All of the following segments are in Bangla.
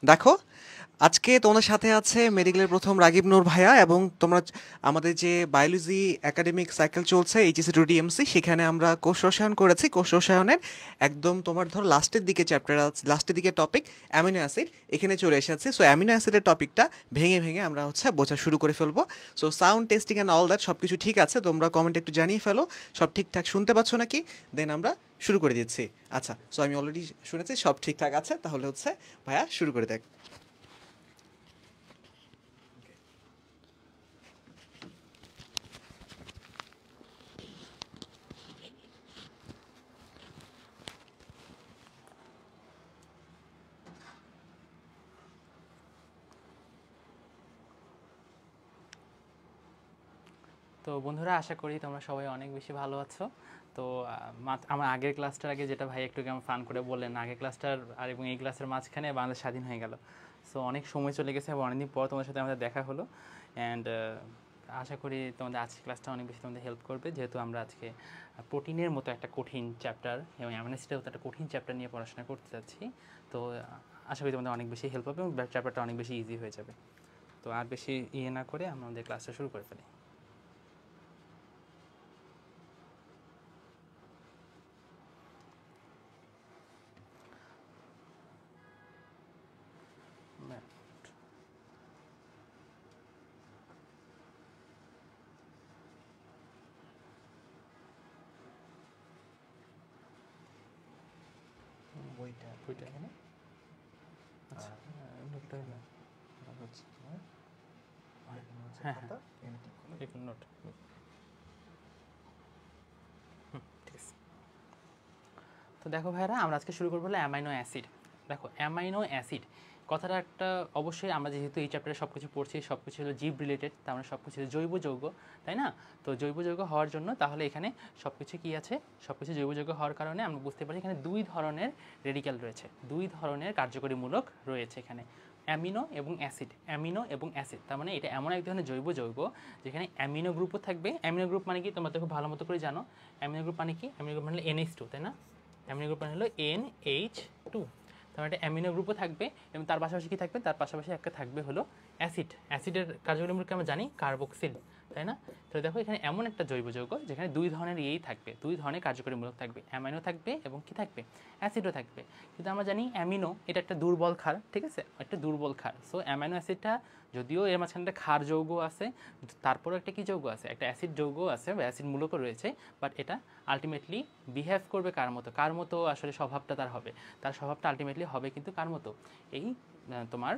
দেখো, আজকে তোমাদের সাথে আছে মেডিকেলের প্রথম রাগিব নূর ভাইয়া, এবং তোমরা আমাদের যে বায়োলজি একাডেমিক সাইকেল চলছে এইচএসসি টু ডিএমসি, সেখানে আমরা কোর্স রসায়ন করেছি। কোর্স রসায়নের একদম তোমার ধর লাস্টের দিকে চ্যাপ্টার, লাস্টের দিকে টপিক অ্যামিনো অ্যাসিড এখানে চলে এসেছে। সো অ্যামিনো অ্যাসিডের টপিকটা ভেঙে ভেঙে আমরা বোঝা শুরু করে ফেলবো। So sound testing and all that সব কিছু ঠিক আছে, তোমরা কমেন্টে একটু জানিয়ে ফেলো সব ঠিকঠাক শুনতে পাচ্ছ নাকি, দেন আমরা শুরু করে দিচ্ছি। আচ্ছা, সো আমি অলরেডি শুনেছি সব ঠিকঠাক আছে, তাহলে ভাইয়া শুরু করে দেখ। তো বন্ধুরা, আশা করি তোমরা সবাই অনেক বেশি ভালো আছো। তো আমার আগের ক্লাসটার আগে যেটা ভাই একটু কেমন ফান করে বললেন, আগের ক্লাসটার আর এবং এই ক্লাসের মাঝখানে বাংলাদেশ স্বাধীন হয়ে গেল। সো অনেক সময় চলে গেছে এবং অনেকদিন পর তোমাদের সাথে আমাদের দেখা হলো। অ্যান্ড আশা করি তোমাদের আজকের ক্লাসটা অনেক বেশি তোমাদের হেল্প করবে, যেহেতু আমরা আজকে প্রোটিনের মতো একটা কঠিন চ্যাপ্টার এবং অ্যামিনো অ্যাসিডের মতো একটা কঠিন চ্যাপ্টার নিয়ে পড়াশোনা করতে যাচ্ছি। তো আশা করি তোমাদের অনেক বেশি হেল্প হবে এবং চ্যাপ্টারটা অনেক বেশি ইজি হয়ে যাবে। তো আর বেশি ইয়ে না করে আমরা আমাদের ক্লাসটা শুরু করে ফেলি। বইটা বইটা এখানে, আচ্ছা, নোটটা না, আর হচ্ছে তোমার এখানে হ্যাঁ হ্যাঁ, খাতা, এখানে টিক করলে একটু নোট, ঠিক আছে। তো দেখো ভাইরা, আমরা আজকে শুরু করবো হলো অ্যামাইনো অ্যাসিড। দেখো, অ্যামাইনো অ্যাসিড কথাটা একটা, অবশ্যই আমরা যেহেতু এই চ্যাপ্টারে সব কিছু পড়ছি, সব কিছু হলো জীব রিলেটেড, তার মানে সব কিছু জৈব যৌগ, তাই না? তো জৈব যৌগ হওয়ার জন্য তাহলে এখানে সব কিছু কী আছে, সব কিছু জৈব যৌগ হওয়ার কারণে আমরা বুঝতে পারি এখানে দুই ধরনের রেডিক্যাল রয়েছে, দুই ধরনের কার্যকরী মূলক রয়েছে এখানে, অ্যামিনো এবং অ্যাসিড। অ্যামিনো এবং অ্যাসিড, তার মানে এটা এমন এক ধরনের জৈব যৌগ যেখানে অ্যামিনো গ্রুপও থাকবে। অ্যামিনো গ্রুপ মানে কি তোমরা তো খুব ভালো মতো করে জানো। অ্যামিনো গ্রুপ মানে কি? অ্যামিনো গ্রুপ মানে NH2, তাই না? অ্যামিনো গ্রুপ মানে হলো NH2। তার মানে একটা অ্যামিনো গ্রুপও থাকবে এবং তার পাশাপাশি কী থাকবে? তার পাশাপাশি একটা থাকবে হলো অ্যাসিড। অ্যাসিডের কার্যকরী মূলক আমরা জানি কার্বক্সিল, তাই না? তো দেখো, এখানে এমন একটা জৈব যৌগ যেখানে দুই ধরনের ইয়েই থাকবে, দুই ধরনের কার্যকরী মূলক থাকবে, অ্যামাইনো থাকবে এবং কি থাকবে? অ্যাসিডও থাকবে। কিন্তু আমরা জানি অ্যামিনো এটা একটা দুর্বল ক্ষার, ঠিক আছে, একটা দুর্বল ক্ষার। সো অ্যামাইনো অ্যাসিডটা যদিও এর মাঝখানে একটা ক্ষার যৌগ আছে, তারপরও একটা কি যৌগ আছে? একটা অ্যাসিড যৌগ আছে বা অ্যাসিড মূলকও রয়েছে। বাট এটা আলটিমেটলি বিহেভ করবে কার মতো? কার মতো আসলে স্বভাবটা তার হবে? তার স্বভাবটা আলটিমেটলি হবে কিন্তু কার মতো? এই তোমার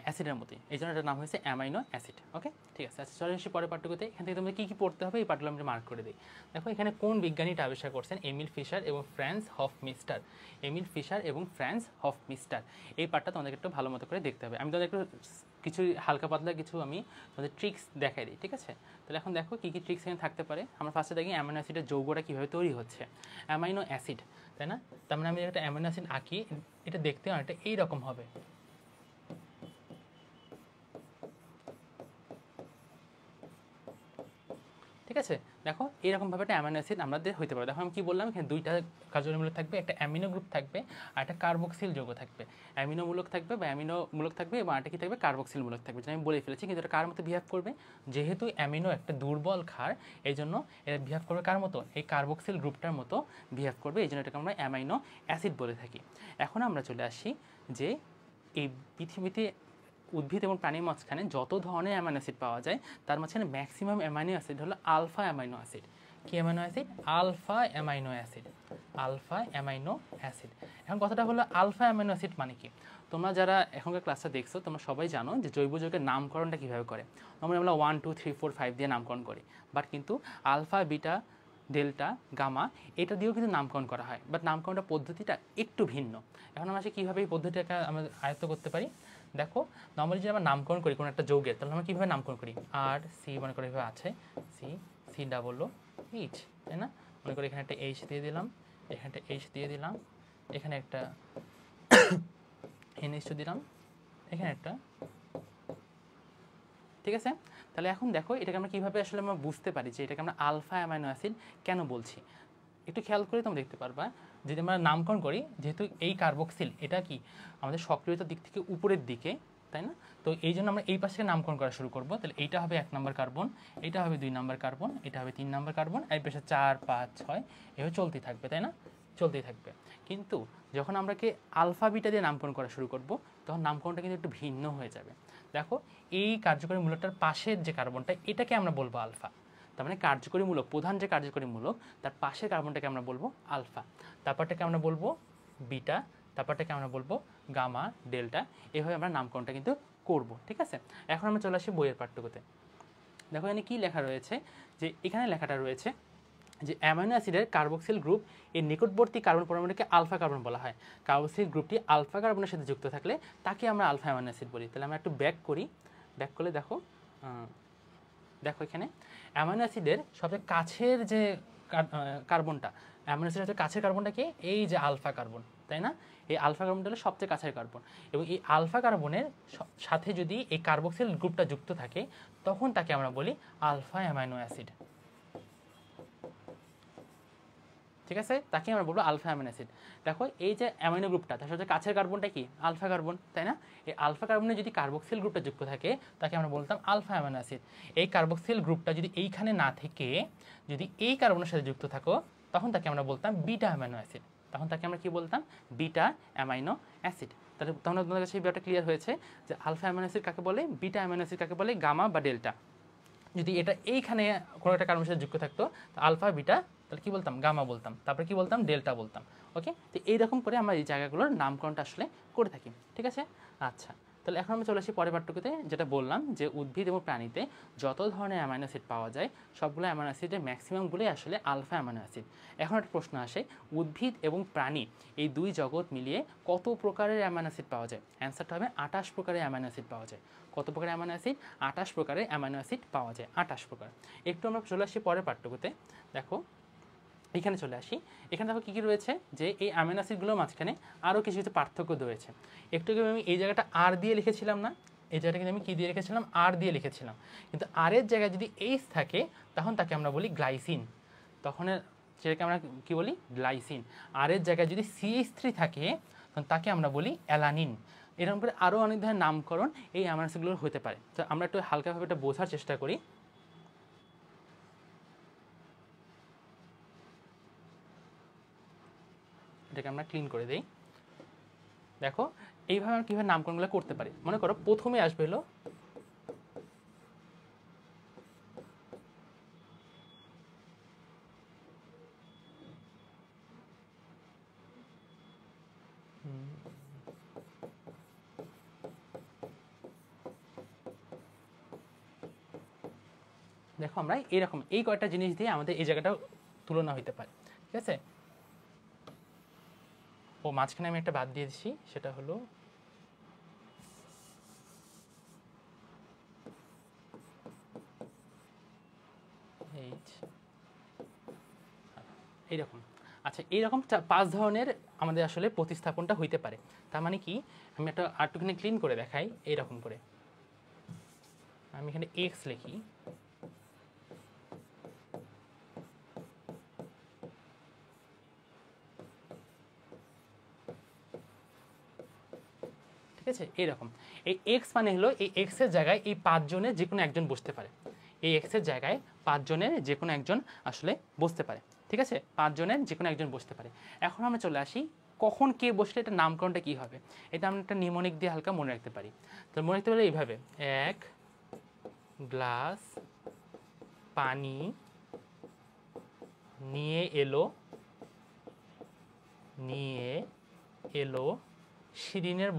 অ্যাসিডের মতোই। এই জন্য এটার নাম হয়েছে অ্যামাইনো অ্যাসিড। ওকে, ঠিক আছে। আচ্ছা, চলে আসি পরের পাঠ্যক্রমে। এখান থেকে তোমাদের কী কী পড়তে হবে এই পাঠগুলো আমরা মার্ক করে দিই। দেখো, এখানে কোন বিজ্ঞানীটা আবিষ্কার করছেন? এমিল ফিশার এবং ফ্রান্স হফমিস্টার। এমিল ফিশার এবং ফ্রান্স হফমিস্টার। এই পাঠটা তোমাদেরকে একটু ভালো মতো করে দেখতে হবে। আমি তোমাদের একটু কিছু হালকা পাতলা কিছু আমি তোমাদের ট্রিক্স দেখাই দিই, ঠিক আছে? তাহলে এখন দেখো কী কী ট্রিক্স এখানে থাকতে পারে। আমরা ফার্স্টে দেখি অ্যামাইনো অ্যাসিডের যৌগটা কীভাবে তৈরি হচ্ছে। অ্যামাইনো অ্যাসিড, তাই না? তার মানে আমি একটা অ্যামাইনো অ্যাসিড আঁকি, এটা দেখতে অনেকটা এইরকম হবে, ঠিক আছে? দেখো, এইরকমভাবে একটা অ্যামাইনো অ্যাসিড আমাদের হইতে পারে। দেখো আমি কী বললাম, এখানে দুইটা কার্যমূলক থাকবে, একটা অ্যামিনো গ্রুপ থাকবে আর একটা কার্বক্সিল যৌগ থাকবে। অ্যামিনো মূলক থাকবে বা অ্যামিনো মূলক থাকবে এবং আরেকটা কী থাকবে? কার্বক্সিল মূলক থাকবে, যেটা আমি বলে ফেলেছি। কিন্তু এটা কার মতো বিহেভ করবে? যেহেতু অ্যামিনো একটা দুর্বল ক্ষার, এই জন্য এটা বিহেভ করবে কার মতো? এই কার্বক্সিল গ্রুপটার মতো বিহেভ করবে। এই জন্য এটাকে আমরা অ্যামাইনো অ্যাসিড বলে থাকি। এখন আমরা চলে আসি যে এই পৃথিবীতে উদ্ভিদ এবং প্রাণীর মাঝখানে যত ধরনের অ্যামাইনো অ্যাসিড পাওয়া যায়, তার মাঝখানে ম্যাক্সিমাম অ্যামাইনো অ্যাসিড হলো আলফা অ্যামাইনো অ্যাসিড। কি amino acid? Alpha amino acid. Alpha amino acid. এখন কথাটা হলো আলফা অ্যামাইনো অ্যাসিড মানে কি? তোমরা যারা এখনকার ক্লাসটা দেখছো, তোমরা সবাই জানো যে জৈব যৌগের নামকরণটা কীভাবে করে। আমরা 1 2 3 4 5 দিয়ে নামকরণ করি, বাট কিন্তু আলফা, বিটা, ডেল্টা, গামা এটা দিয়েও কিন্তু নামকরণ করা হয়, বাট নামকরণটা পদ্ধতিটা একটু ভিন্ন। এখন আমরা কীভাবে এই পদ্ধতিটাকে আমরা আয়ত্ত করতে পারি? দেখো, নর্মালি যদি আমরা নামকরণ করি কোনো একটা যৌগের, তাহলে আমরা কীভাবে নামকরণ করি? আর সি মনে করি এভাবে আছে, C, C double O H, তাই না? মনে করি এখানে একটা এইচ দিয়ে দিলাম, এখানে একটা এইচ দিয়ে দিলাম, এখানে একটা NH2 দিলাম, এখানে একটা, ঠিক আছে? তাহলে এখন দেখো, এটাকে আমরা কীভাবে আসলে আমরা বুঝতে পারি যে এটাকে আমরা আলফা অ্যামাইনো অ্যাসিড কেন বলছি। একটু খেয়াল করে তোমরা দেখতে পারবা, যদি আমরা নামকরণ করি, যেহেতু এই কার্বক্সিল এটা কি আমাদের সক্রিয়তার দিক থেকে উপরের দিকে, তাই না? তো এই জন্য আমরা এই পাশে নামকরণ করা শুরু করব। তাহলে এইটা হবে 1 নম্বর কার্বন, এটা হবে 2 নম্বর কার্বন, এটা হবে 3 নম্বর কার্বন, এই পাশে 4, 5, 6 এভাবে চলতেই থাকবে, তাই না? চলতেই থাকবে। কিন্তু যখন আমরা কি আলফা বিটা দিয়ে নামকরণ করা শুরু করব, তখন নামকরণটা কিন্তু একটু ভিন্ন হয়ে যাবে। দেখো, এই কার্যকরী মূলকটার পাশের যে কার্বনটা, এটাকে আমরা বলবো আলফা। তার মানে কার্যকরী মূলক, প্রধান যে কার্যকরী মূলক, তার পাশের কার্বনটাকে আমরা বলবো আলফা, তারপরটাকে আমরা বলবো বিটা, তারপরটাকে আমরা বলবো গামা, ডেল্টা। এভাবে আমরা নামকরণটা কিন্তু করব, ঠিক আছে? এখন আমরা চলে আসি বইয়ের পাঠ্যক্রমে। দেখো এখানে কী লেখা রয়েছে, যে এখানে লেখাটা রয়েছে যে অ্যামাইনো অ্যাসিডের কার্বক্সিল গ্রুপ এর নিকটবর্তী কার্বন পরমাণুকে আলফা কার্বন বলা হয়। কার্বক্সিল গ্রুপটি আলফা কার্বনের সাথে যুক্ত থাকলে তাকে আমরা আলফা অ্যামাইনো অ্যাসিড বলি। তাহলে আমরা একটু ব্যাক করি, ব্যাক করলে দেখো দেখো এখানে অ্যামাইনো অ্যাসিডের সবচেয়ে কাছের যে কার্বনটা, অ্যামাইনো অ্যাসিডের সবচেয়ে কাছের কার্বনটা কি? এই যে আলফা কার্বন, তাই না? এই আলফা কার্বনটা হলো সবচেয়ে কাছের কার্বন, এবং এই আলফা কার্বনের সাথে যদি এই কার্বক্সিল গ্রুপটা যুক্ত থাকে, তখন তাকে আমরা বলি আলফা অ্যামাইনো অ্যাসিড, ঠিক আছে? তাকে আমরা বলবো আলফা অ্যামাইনো অ্যাসিড। দেখো এই যে অ্যামাইনো গ্রুপটা, তার সাথে কাছের কার্বনটা কি? আলফা কার্বন, তাই না? এই আলফা কার্বনে যদি কার্বক্সিল গ্রুপটা যুক্ত থাকে, তাকে আমরা বলতাম আলফা অ্যামাইনো অ্যাসিড। এই কার্বক্সিল গ্রুপটা যদি এইখানে না থেকে যদি এই কার্বনের সাথে যুক্ত থাকো, তখন তাকে আমরা বলতাম বিটা অ্যামাইনো অ্যাসিড। তখন তাকে আমরা কি বলতাম? Beta amino acid. তাহলে তখন আপনাদের কাছে এই ব্যাপারটা ক্লিয়ার হয়েছে যে আলফা অ্যামাইনো অ্যাসিড কাকে বলে, বিটা অ্যামাইনো অ্যাসিড কাকে বলে, গামা বা ডেল্টা। যদি এটা এইখানে কোনো একটা কার্বনের সাথে যুক্ত থাকতো, আলফা বিটা, তাহলে কী বলতাম? গামা বলতাম, তারপরে কী বলতাম? ডেল্টা বলতাম। ওকে, তো এইরকম করে আমরা এই জায়গাগুলোর নামকরণটা আসলে করে থাকি, ঠিক আছে? আচ্ছা, তাহলে এখন আমরা চলে আসি পরের পাঠ্যক্রমে, যেটা বললাম যে উদ্ভিদ এবং প্রাণীতে যত ধরনের অ্যামাইনো অ্যাসিড পাওয়া যায়, সবগুলো অ্যামাইনো অ্যাসিডের ম্যাক্সিমামগুলোই আসলে আলফা অ্যামাইনো অ্যাসিড। এখন একটা প্রশ্ন আসে, উদ্ভিদ এবং প্রাণী এই দুই জগৎ মিলিয়ে কত প্রকারের অ্যামাইনো অ্যাসিড পাওয়া যায়? অ্যান্সারটা হবে 28 প্রকারের অ্যামাইনো অ্যাসিড পাওয়া যায়। কত প্রকারের অ্যামাইনো অ্যাসিড? 28 প্রকারের অ্যামাইনো অ্যাসিড পাওয়া যায়, 28 প্রকার। একটু আমরা চলে আসি পরের পাঠ্যক্রমে। দেখো এখানে চলে আসি, এখানে দেখো কী কী রয়েছে, যে এই অ্যামাইনো অ্যাসিডগুলোর মাঝখানে আরও কিছু কিছু পার্থক্য রয়েছে। একটু আমি এই জায়গাটা আর দিয়ে লিখেছিলাম না, এই জায়গাটা কিন্তু আমি কী দিয়ে লিখেছিলাম? আর দিয়ে লিখেছিলাম। কিন্তু আরের জায়গায় যদি এইচ থাকে, তখন তাকে আমরা বলি গ্লাইসিন। তখন সেটাকে আমরা কী বলি? গ্লাইসিন। আরের জায়গায় যদি CH3 থাকে, তখন তাকে আমরা বলি অ্যালানিন। এরকম করে আরও অনেক ধরনের নামকরণ এই অ্যামাইনো অ্যাসিডগুলোর হতে পারে। তো আমরা একটু হালকাভাবে এটা বোঝার চেষ্টা করি। এটাকে আমরা ক্লিন করে দিই। দেখো এইভাবে আমরা কীভাবে নামকরণগুলো করতে পারি। মনে করো প্রথমে আসবে হলো দেখো আমরা এইরকম এই কয়েকটা জিনিস দিয়ে আমাদের এই জায়গাটা তুলনা হইতে পারে, ঠিক আছে? ও মাঝখানে আমি একটা বাদ দিয়ে দিচ্ছি, সেটা হলো এইরকম। আচ্ছা, এইরকম 5 ধরনের আমাদের আসলে প্রতিস্থাপনটা হইতে পারে। তার মানে কি, আমি একটা আরেকটুখানি ক্লিন করে দেখাই। এইরকম করে আমি এখানে এক্স লিখি, ঠিক আছে? এইরকম এই এক্স মানে হলো এই এক্সের জায়গায় এই 5 জনের যে কোনো একজন বসতে পারে। এই এক্সের জায়গায় 5 জনের যে কোনো একজন আসলে বসতে পারে, ঠিক আছে? 5 জনের যে কোনো একজন বসতে পারে। এখন আমরা চলে আসি কখন কে বসলে এটা নামকরণটা কী হবে। এটা আমরা একটা নিমোনিক দিয়ে হালকা মনে রাখতে পারি। তো মনে রাখতে পারি এইভাবে, 1 গ্লাস পানি নিয়ে এলো শিরিনের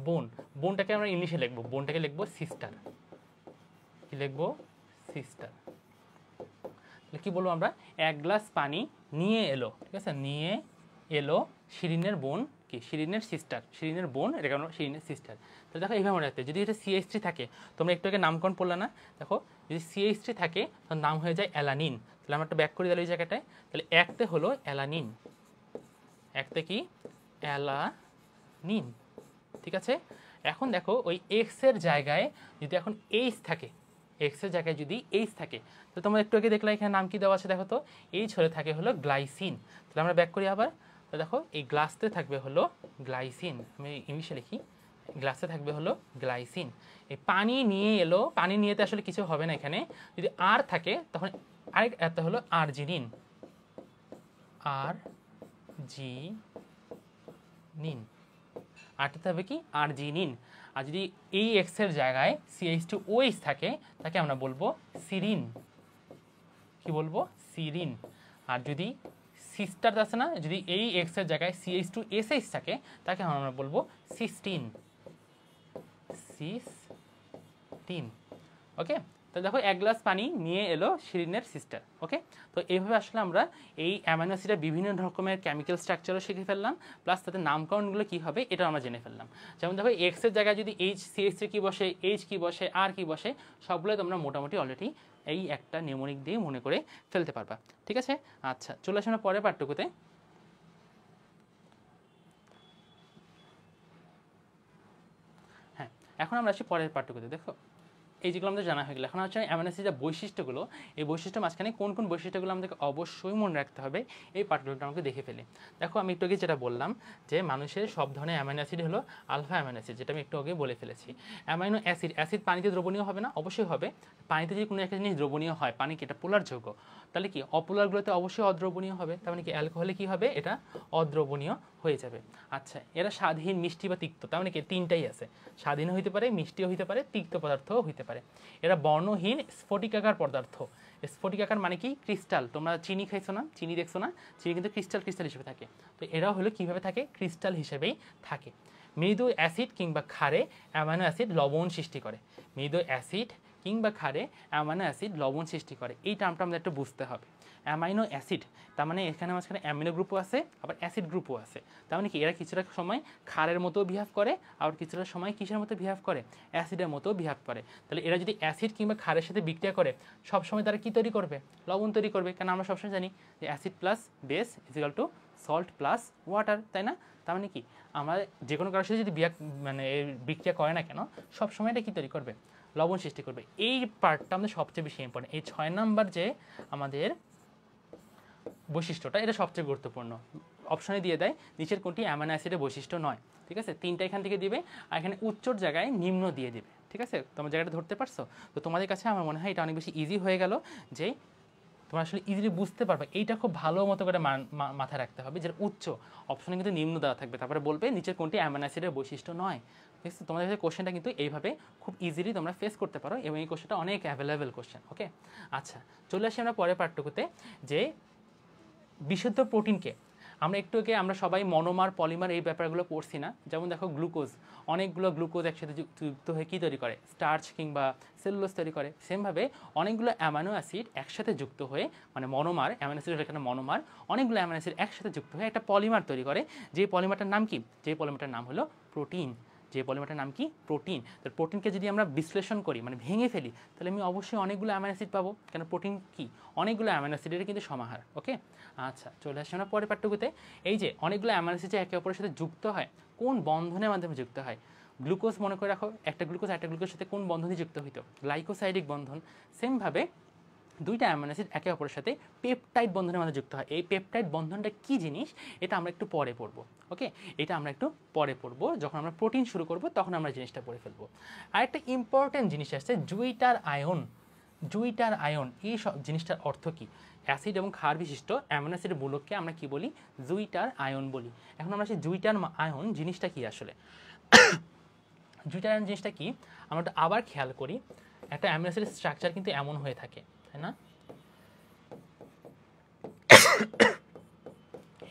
বোন। বোনটাকে আমরা ইংলিশে লিখবো, বোনটাকে লিখবো সিস্টার। কি লিখবো? সিস্টার। তাহলে কি বলবো আমরা? 1 গ্লাস পানি নিয়ে এলো, ঠিক আছে? নিয়ে এলো শিরিনের বোন, কি শিরিনের সিস্টার, শিরিনের বোন, এটাকে আমরা শিরিনের সিস্টার। তাহলে দেখো এইভাবে মনে রাখতে, যদি এটা CH3 থাকে, তোমরা একটু আগে নামকরণ পড়লে না? দেখো যদি CH3 থাকে, তার নাম হয়ে যায় অ্যালানিন। তাহলে আমরা একটা ব্যাক করে দিলাম এই জায়গাটায়। তাহলে একতে হলো অ্যালানিন, একতে কি? অ্যালানিন, ঠিক আছে? এখন দেখো ওই এক্স এর জায়গায় যদি এখন এইচ থাকে, এক্সের জায়গায় যদি এইচ থাকে, তো তোমরা একটু আগে দেখলে এখানে নাম কি দেওয়া আছে দেখো তো, এইচ হলে থাকে হলো গ্লাইসিন। তাহলে আমরা ব্যাক করি আবার, তো দেখো এই গ্লাসতে থাকবে হলো গ্লাইসিন, আমি ইংলিশে লিখি, গ্লাসে থাকবে হলো গ্লাইসিন। এই পানি নিয়ে এলো, পানি নিয়েতে আসলে কিছু হবে না এখানে, যদি আর থাকে তখন আরেক একটা হলো আর্জিনিন, আর্জিনিন, আরটাতে হবে কি আর্জিনিন। আর যদি এই এক্সের জায়গায় CH2OH থাকে তাকে আমরা বলবো সিরিন, কি বলবো সিরিন। আর যদি সিস্টার আছে না, যদি এই এক্সের জায়গায় CH2SH থাকে তাকে আমরা বলবো সিস্টিন, সিস্টিন। ওকে, তো দেখো এক গ্লাস পানি নিয়ে এলো শিরিনের সিস্টার। ওকে, তো এইভাবে আসলে আমরা এই অ্যামাইনো অ্যাসিডের বিভিন্ন রকমের কেমিক্যাল স্ট্রাকচারও শিখে ফেললাম, প্লাস তাদের নামকরণগুলো কী হবে এটা আমরা জেনে ফেললাম। যেমন দেখো এক্সের জায়গায় যদি CH3 কী বসে, এইচ কী বসে, আর কী বসে, সবগুলো তোমরা মোটামুটি অলরেডি এই একটা নিউমোনিক দিয়ে মনে করে ফেলতে পারবা। ঠিক আছে, আচ্ছা চলে আসি আমরা পরের পাঠটুকুতে। হ্যাঁ, এখন আমরা আসি পরের পাঠটুকুতে। দেখো এই যেগুলো আমাদের জানা হয়ে গেল, এখন হচ্ছে অ্যামাইনো অ্যাসিডের বৈশিষ্ট্যগুলো, এই বৈশিষ্ট্য মাঝখানে কোন কোন বৈশিষ্ট্যগুলো আমাদেরকে অবশ্যই মনে রাখতে হবে, এই পার্টগুলোটা আমাকে দেখে ফেলে। দেখো আমি একটু আগে যেটা বললাম যে মানুষের সব ধরনের অ্যামাইনো অ্যাসিড হলো আলফা অ্যামাইনো অ্যাসিড, যেটা আমি একটু আগে বলে ফেলেছি। অ্যামাইনো অ্যাসিড, অ্যাসিড পানিতে দ্রবণীয় হবে না, অবশ্যই হবে। পানিতে যদি কোনো একটা জিনিস দ্রবণীয় হয়, পানি কি এটা পোলার যৌগ, তাহলে কি অপোলারগুলোতে অবশ্যই অদ্রবণীয় হবে, তার মানে কি অ্যালকোহলে কি হবে, এটা অদ্রবণীয় হয়ে যাবে। আচ্ছা, এরা স্বাধীন, মিষ্টি বা তিক্ত, তার মানে কি তিনটাই আছে, স্বাধীন হইতে পারে, মিষ্টিও হইতে পারে, তিক্ত পদার্থও হইতে পারে। এরা বর্ণহীন স্ফটিকাকার পদার্থ। স্ফটিকাকার মানে কি ক্রিস্টাল, তোমরা চিনি খাইছো না, চিনি দেখছো না, চিনি কিন্তু ক্রিস্টাল ক্রিস্টাল হিসেবে থাকে, তো এরাও হলো কীভাবে থাকে, ক্রিস্টাল হিসেবেই থাকে। মৃদু অ্যাসিড কিংবা ক্ষারে অ্যামাইনো অ্যাসিড লবণ সৃষ্টি করে, মৃদু অ্যাসিড কিংবা ক্ষারে অ্যামাইনো অ্যাসিড লবণ সৃষ্টি করে, এই টার্মটা আমাদের একটু বুঝতে হবে। অ্যামাইনো অ্যাসিড তার মানে এখানে মাঝখানে অ্যামিনো গ্রুপও আছে, আবার অ্যাসিড গ্রুপও আছে, তার মানে কি এরা কিছুটা সময় ক্ষারের মতো বিহেভ করে, আবার কিছুটা সময় কিসের মতো বিহেভ করে, অ্যাসিডের মতো বিহেভ করে। তাহলে এরা যদি অ্যাসিড কিংবা ক্ষারের সাথে বিক্রিয়া করে সবসময় তারা কী তৈরি করবে, লবণ তৈরি করবে, কারণ আমরা সবসময় জানি যে acid plus base is equal to salt plus water, তাই না? তার মানে কি আমরা যে কোনো কারোর সাথে যদি বিক্রিয়া করে না কেন সবসময় এটা কী তৈরি করবে, লবণ সৃষ্টি করবে। এই পার্টটা আমাদের সবচেয়ে বেশি ইম্পর্টেন্ট, এই 6 নাম্বার যে আমাদের বৈশিষ্ট্যটা, এটা সবচেয়ে গুরুত্বপূর্ণ। অপশনে দিয়ে দেয় নিচের কোনটি অ্যামাইনো অ্যাসিডের বৈশিষ্ট্য নয়, ঠিক আছে, তিনটা এখান থেকে দিবে, আর এখানে উচ্চর জায়গায় নিম্ন দিয়ে দিবে। ঠিক আছে, তোমার জায়গাটা ধরতে পারছো? তো তোমাদের কাছে আমার মনে হয় এটা অনেক বেশি ইজি হয়ে গেল, যে তোমরা আসলে ইজিলি বুঝতে পারবে। এইটা খুব ভালো মতো করে মাথায় রাখতে হবে, যে উচ্চ অপশনে কিন্তু নিম্ন দেওয়া থাকবে, তারপরে বলবে নিচের কোনটি অ্যামাইনো অ্যাসিডের বৈশিষ্ট্য নয়। ঠিক আছে, তোমাদের কাছে কোশ্চেনটা কিন্তু এইভাবে খুব ইজিলি তোমরা ফেস করতে পারো, এবং এই কোশ্চেনটা অনেক অ্যাভেলেবেল কোশ্চেন। ওকে, আচ্ছা চলে আসি আমরা পরের পার্টটুকুতে, যে বিশুদ্ধ প্রোটিনকে আমরা একটু আগে আমরা সবাই মনোমার পলিমার এই ব্যাপারগুলো পড়ছি না? যেমন দেখো গ্লুকোজ, অনেকগুলো গ্লুকোজ একসাথে যুক্ত হয়ে কী তৈরি করে, স্টার্চ কিংবা সেলুলোজ তৈরি করে। সেমভাবে অনেকগুলো অ্যামাইনো অ্যাসিড একসাথে যুক্ত হয়ে, মানে মনোমার, অ্যামাইনো অ্যাসিডের এখানে মনোমার, অনেকগুলো অ্যামাইনো অ্যাসিড একসাথে যুক্ত হয়ে একটা পলিমার তৈরি করে, যে পলিমারটার নাম কি, যে পলিমারটার নাম হলো প্রোটিন। যে পলিমারটার নাম কি, প্রোটিন। তো প্রোটিনকে যদি আমরা বিশ্লেষণ করি, মানে ভেঙে ফেলি, তাহলে আমি অবশ্যই অনেকগুলো অ্যামাইনো অ্যাসিড পাবো, কেন প্রোটিন কি অনেকগুলো অ্যামাইনো অ্যাসিডের কিন্তু সমাহার। ওকে, আচ্ছা চলে আসি আমরা পরের পাঠটুকুতে। এই যে অনেকগুলো অ্যামাইনো অ্যাসিড যে একে অপরের সাথে যুক্ত হয়, কোন বন্ধনের মাধ্যমে যুক্ত হয়? গ্লুকোজ মনে করে রাখো, একটা গ্লুকোজ একটা গ্লুকোজের সাথে কোন বন্ধনে যুক্ত হইতো, গ্লাইকোসাইডিক বন্ধন। সেমভাবে দুইটা অ্যামাইনো অ্যাসিড একে অপরের সাথে পেপটাইড বন্ধনের মাধ্যমে যুক্ত হয়। এই পেপটাইড বন্ধনটা কী জিনিস এটা আমরা একটু পরে পড়বো। ওকে, এটা আমরা একটু পরে পড়বো, যখন আমরা প্রোটিন শুরু করব তখন আমরা জিনিসটা পড়ে ফেলবো। আর একটা ইম্পর্টেন্ট জিনিস আসছে জুইটার আয়ন। জুইটার আয়ন, এই সব জিনিসটার অর্থ কী? অ্যাসিড এবং ক্ষার বিশিষ্ট অ্যামাইনো অ্যাসিডের মূলককে আমরা কি বলি, জুইটার আয়ন বলি। এখন আমরা সেই জুইটার আয়ন জিনিসটা কি আসলে, জুইটার আয়ন জিনিসটা কি আমরা আবার খেয়াল করি। একটা অ্যামাইনো অ্যাসিডের স্ট্রাকচার কিন্তু এমন হয়ে থাকে, তাই না,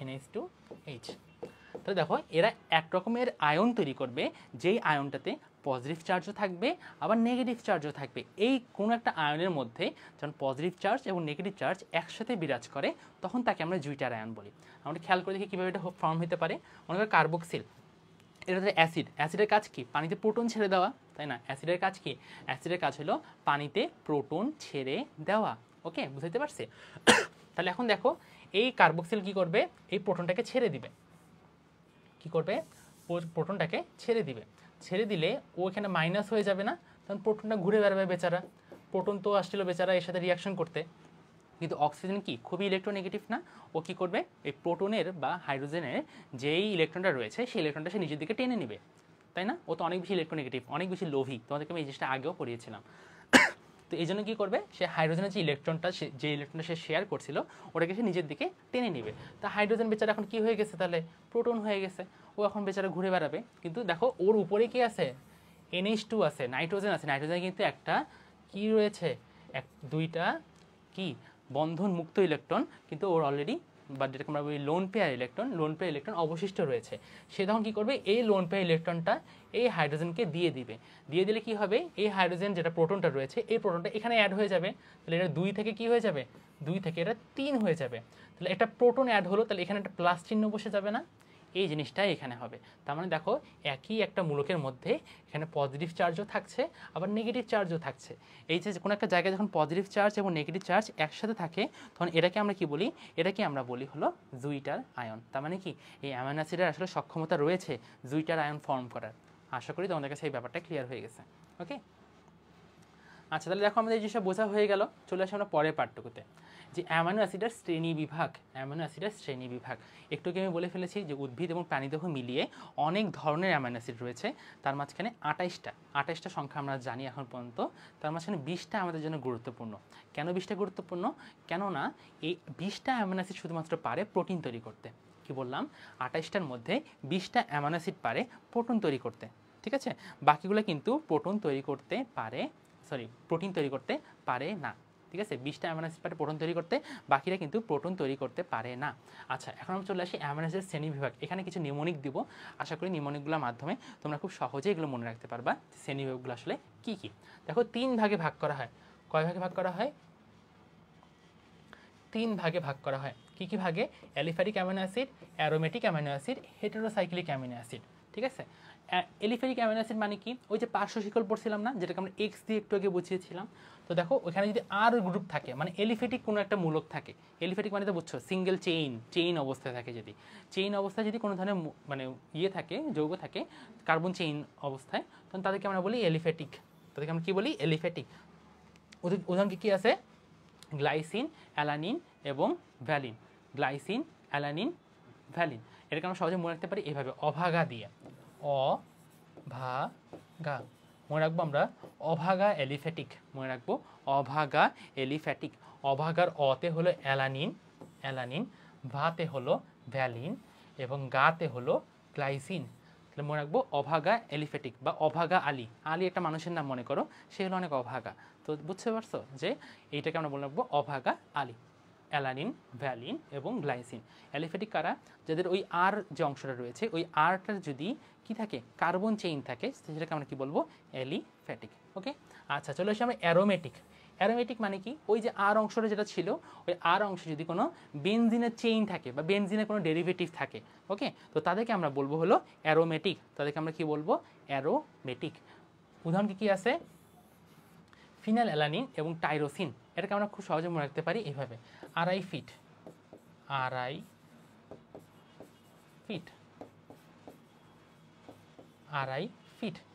NH2H। তাহলে দেখো এরা এক রকমের আয়ন তৈরি করবে, যেই আয়নটাতে পজিটিভ চার্জও থাকবে আবার নেগেটিভ চার্জও থাকবে। এই কোনো একটা আয়নের মধ্যে যখন পজিটিভ চার্জ এবং নেগেটিভ চার্জ একসাথে বিরাজ করে তখন তাকে আমরা জুইটার আয়ন বলি। আমরা খেয়াল করে দেখি কীভাবে এটা ফর্ম হতে পারে। মনে করি কার্বক্সিল, এটা হচ্ছে অ্যাসিড। অ্যাসিডের কাজ কি, পানিতে প্রোটন ছেড়ে দেওয়া, তাই না? অ্যাসিডের কাজ কি, অ্যাসিডের কাজ হলো পানিতে প্রোটন ছেড়ে দেওয়া। ওকে, বুঝতে পারছে? তাহলে এখন দেখো এই কার্বক্সিল কি করবে, এই প্রোটনটাকে ছেড়ে দিবে। কি করবে, প্রোটনটাকে ছেড়ে দিবে। ছেড়ে দিলে ও এখানে মাইনাস হয়ে যাবে না, তখন প্রোটনটা ঘুরে বেড়াবে বেচারা। প্রোটন তো আসছিল বেচারা এর সাথে রিয়াকশন করতে, কিন্তু অক্সিজেন কি খুবই ইলেকট্রোনেগেটিভ না, ও কী করবে এই প্রোটনের বা হাইড্রোজেনের যেই ইলেকট্রনটা রয়েছে সেই ইলেকট্রনটা সে নিজের দিকে টেনে নেবে, তাই না? ও তো অনেক বেশি ইলেকট্রোনেগেটিভ, অনেক বেশি লোভী, তোমাদেরকে আমি এই জিনিসটা আগেও পড়িয়েছিলাম। তো এই জন্য কী করবে, সে হাইড্রোজেনের যে ইলেকট্রনটা সে শেয়ার করছিল ওটাকে সে নিজের দিকে টেনে নেবে। তা হাইড্রোজেন বেচারা এখন কী হয়ে গেছে, তাহলে প্রোটন হয়ে গেছে, ও এখন বেচারা ঘুরে বেড়াবে। কিন্তু দেখো ওর উপরে কি আছে, NH2 আছে, নাইট্রোজেন আছে। নাইট্রোজেন কিন্তু একটা কি রয়েছে, দুইটা কি বন্ধন মুক্ত ইলেকট্রন, কিন্তু ওর অলরেডি বা যেটাকে আমরা বলি লোন পেয়ার ইলেকট্রন অবশিষ্ট রয়েছে। সে তখন কী করবে, এই লোন পেয়ার ইলেকট্রনটা এই হাইড্রোজেনকে দিয়ে দিবে। দিয়ে দিলে কি হবে, এই হাইড্রোজেন যেটা প্রোটনটা রয়েছে এই প্রোটনটা এখানে অ্যাড হয়ে যাবে। তাহলে এটা 2 থেকে কি হয়ে যাবে, 2 থেকে এটা 3 হয়ে যাবে। তাহলে একটা প্রোটন অ্যাড হলো, তাহলে এখানে একটা প্লাস চিহ্ন বসে যাবে না, এই জিনিসটাই এখানে হবে। তার মানে দেখো একই একটা মূলকের মধ্যে এখানে পজিটিভ চার্জও থাকছে আবার নেগেটিভ চার্জও থাকছে। এই যে কোনো একটা জায়গায় যখন পজিটিভ চার্জ এবং নেগেটিভ চার্জ একসাথে থাকে তখন এটাকে আমরা কি বলি, এটাকে আমরা বলি হলো জুইটার আয়ন। তার মানে কি এই অ্যামাইনো অ্যাসিডের আসলে সক্ষমতা রয়েছে জুইটার আয়ন ফর্ম করার। আশা করি তোমাদের কাছে এই ব্যাপারটা ক্লিয়ার হয়ে গেছে। ওকে, আচ্ছা তাহলে দেখো আমাদের এই জিনিসটা বোঝা হয়ে গেল। চলে আসি আমরা পরের পার্টটুকুতে, যে অ্যামাইনো অ্যাসিডের শ্রেণী বিভাগ। একটু আমি বলে ফেলেছি যে উদ্ভিদ এবং প্রাণীদেহ মিলিয়ে অনেক ধরনের অ্যামাইনো অ্যাসিড রয়েছে, তার মাঝখানে 28টা সংখ্যা আমরা জানি এখন পর্যন্ত। তার মাঝখানে 20টা আমাদের জন্য গুরুত্বপূর্ণ। কেন 20টা গুরুত্বপূর্ণ, কেননা এই 20টা অ্যামাইনো অ্যাসিড শুধুমাত্র পারে প্রোটিন তৈরি করতে। কি বললাম, 28টার মধ্যে 20টা অ্যামাইনো অ্যাসিড পারে প্রোটিন তৈরি করতে, ঠিক আছে? বাকিগুলো কিন্তু প্রোটিন তৈরি করতে পারে না, ঠিক আছে? 20টা অ্যামাইনো অ্যাসিড পারে প্রোটন তৈরি করতে, বাকিরা কিন্তু প্রোটন তৈরি করতে পারে না। আচ্ছা এখন আমরা চলে আসি অ্যামাইনো অ্যাসিডের শ্রেণীবিভাগ। এখানে কিছু নিউমোনিক দিব, আশা করি নিউমোনিকগুলোর মাধ্যমে তোমরা খুব সহজেই এগুলো মনে রাখতে পারবা শ্রেণীবিভাগগুলো আসলে কী কী। দেখো 3 ভাগে ভাগ করা হয়। কয় ভাগে ভাগ করা হয়? 3 ভাগে ভাগ করা হয়। কী কী ভাগে? Aliphatic amino acid, aromatic amino acid, heterocyclic amino acid, ঠিক আছে? এলিফ্যাটিক অ্যামাইনো অ্যাসিড মানে কি, ওই যে পার্শ্ব শিকল পড়ছিলাম না, যেটাকে আমরা এক্স দিয়ে একটু আগে বুঝিয়েছিলাম। তো দেখো ওখানে যদি আর গ্রুপ থাকে, মানে এলিফ্যাটিক কোনো একটা মূলক থাকে, এলিফ্যাটিক মানে তো বুঝছো সিঙ্গেল চেইন অবস্থায় থাকে, যদি চেইন অবস্থায় যদি কোনো ধরনের মানে থাকে, যৌগ থাকে কার্বন চেইন অবস্থায়, তখন তাদেরকে আমরা বলি এলিফ্যাটিক। তাদেরকে আমরা কী বলি, এলিফ্যাটিক। উদাহরণ কী আছে? গ্লাইসিন, অ্যালানিন এবং ভ্যালিন। Glycine, alanine, valine. এটাকে আমরা সহজে মনে রাখতে পারি এভাবে, অভাগা দিয়ে। অভাগা মনে রাখবো আমরা, অভাগা এলিফ্যাটিক মনে রাখবো, অভাগা এলিফ্যাটিক। অভাগার অতে হলো অ্যালানিন, ভাতে হলো ভ্যালিন এবং গাতে হলো গ্লাইসিন। তাহলে মনে রাখবো অভাগা এলিফ্যাটিক বা অভাগা আলী একটা মানুষের নাম মনে করো, সে হলো অনেক অভাগা। তো বুঝতে পারছো যে এইটাকে আমরা বলে রাখবো অভাগা আলী। অ্যালানিন, ভ্যালিন এবং গ্লাইসিন। অ্যালিফ্যাটিক কারা? যাদের ওই আর যে অংশটা রয়েছে ওই আরটার যদি কি থাকে, কার্বন চেইন থাকে, সেটাকে আমরা কি বলবো, অ্যালিফ্যাটিক। ওকে, আচ্ছা চলে আসি আমরা অ্যারোমেটিক মানে কি, ওই যে আর অংশটা যেটা ছিল ওই আর অংশে যদি কোনো বেনজিনের চেইন থাকে বা বেনজিনের কোনো ডেরিভেটিভ থাকে, ওকে, তো তাদেরকে আমরা বলবো হলো অ্যারোমেটিক। তাদেরকে আমরা কি বলবো, অ্যারোমেটিক। উদাহরণ কি আছে? ফিনাইল অ্যালানিন এবং টাইরোসিন। এটাকে আমরা খুব সহজে মনে রাখতে পারি এইভাবে, আরআই ফিট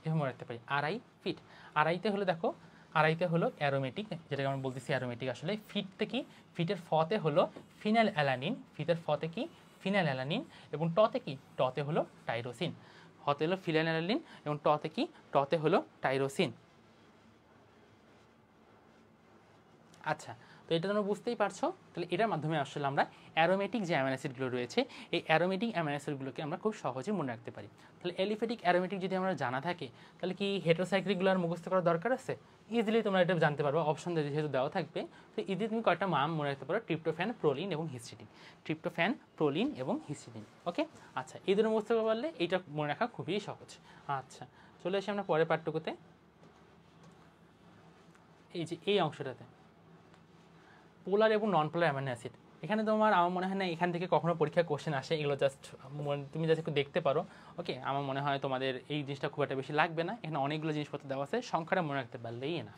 এভাবে মনে রাখতে পারি, আরআই ফিট। আরআইতে হলো দেখো, আরআইতে হলো অ্যারোমেটিক, যেটাকে আমরা বলতেছি অ্যারোমেটিক আসলে। ফিটতে কি, ফিটের ফতে হলো ফিনাইল অ্যালানিন, ফিনাইল অ্যালানিন এবং টতে হলো টাইরোসিন। হতে হলো ফিনাইল অ্যালানিন এবং টতে হলো টাইরোসিন। আচ্ছা, তো এটা তোমরা বুঝতেই পারছো। তাহলে এটার মাধ্যমে আসলে আমরা অ্যারোমেটিক যে অ্যামাইনো অ্যাসিডগুলো রয়েছে এই অ্যারোমেটিক অ্যামাইনো অ্যাসিডগুলোকে আমরা খুব সহজে মনে রাখতে পারি। তাহলে এলিফ্যাটিক অ্যারোমেটিক যদি আমরা জানা থাকে তাহলে কি হেটেরোসাইক্লিকগুলো আর মুখস্থ করার দরকার আছে? ইজিলি তোমরা এটা জানতে পারবে, অপশন যেহেতু দেওয়া থাকবে। তো ইজিলি তুমি কয়েকটা নাম মনে রাখতে পারো, ট্রিপ্টোফ্যান, প্রোলিন এবং হিস্টিডিন। ওকে, আচ্ছা এই দুটো মুখস্থ করতে পারলে এইটা মনে রাখা খুবই সহজ। আচ্ছা চলে আসি আমরা পরের পার্টটুকুতে, এই যে এই অংশটাতে পোলার এবং নন পোলার অ্যামাইনো অ্যাসিড। এখানে তোমার আমার মনে হয় না এখান থেকে কখনো পরীক্ষা কোশ্চেন আসে, এগুলো জাস্ট তুমি জাস্ট একটু দেখতে পারো। ওকে, আমার মনে হয় তোমাদের এই জিনিসটা খুব একটা বেশি লাগবে না, এখানে অনেকগুলো জিনিসপত্র দেওয়া আছে, সংখ্যাটা মনে রাখতে পারলেই না।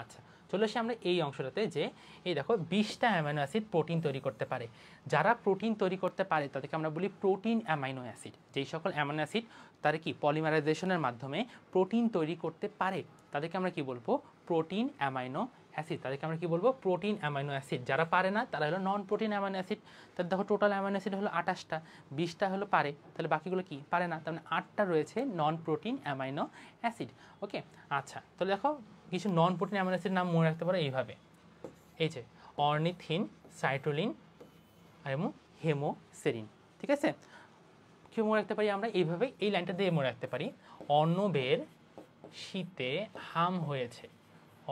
আচ্ছা চলে আসি আমরা এই অংশটাতে, যে এই দেখো 20টা অ্যামাইনো অ্যাসিড প্রোটিন তৈরি করতে পারে। যারা প্রোটিন তৈরি করতে পারে তাদেরকে আমরা বলি প্রোটিন অ্যামাইনো অ্যাসিড। যেই সকল অ্যামাইনো অ্যাসিড তারা কি পলিমারাইজেশনের মাধ্যমে প্রোটিন তৈরি করতে পারে তাদেরকে আমরা কি বলবো, প্রোটিন অ্যামাইনো অ্যাসিড তাদেরকে আমরা কি বলবো? Protein amino acid. যারা পারে না তারা হলো নন প্রোটিন অ্যামাইনো অ্যাসিড। তাহলে দেখো টোটাল অ্যামাইনো অ্যাসিড হলো 28টা, 20টা হলো পারে, তাহলে বাকিগুলো কি পারে না, তার মানে 8টা রয়েছে নন প্রোটিন অ্যামাইনো অ্যাসিড। ওকে, আচ্ছা তাহলে দেখো কিছু নন প্রোটিন অ্যামাইনো অ্যাসিড নাম মনে রাখতে পারো এইভাবে, এই যে অর্নিথিন, সাইটোলিন এবং হেমোসেরিন। ঠিক আছে, কি মনে রাখতে পারি আমরা এইভাবে, এই লাইনটা দিয়ে মনে রাখতে পারি, অর্ণবের শীতে হাম হয়েছে,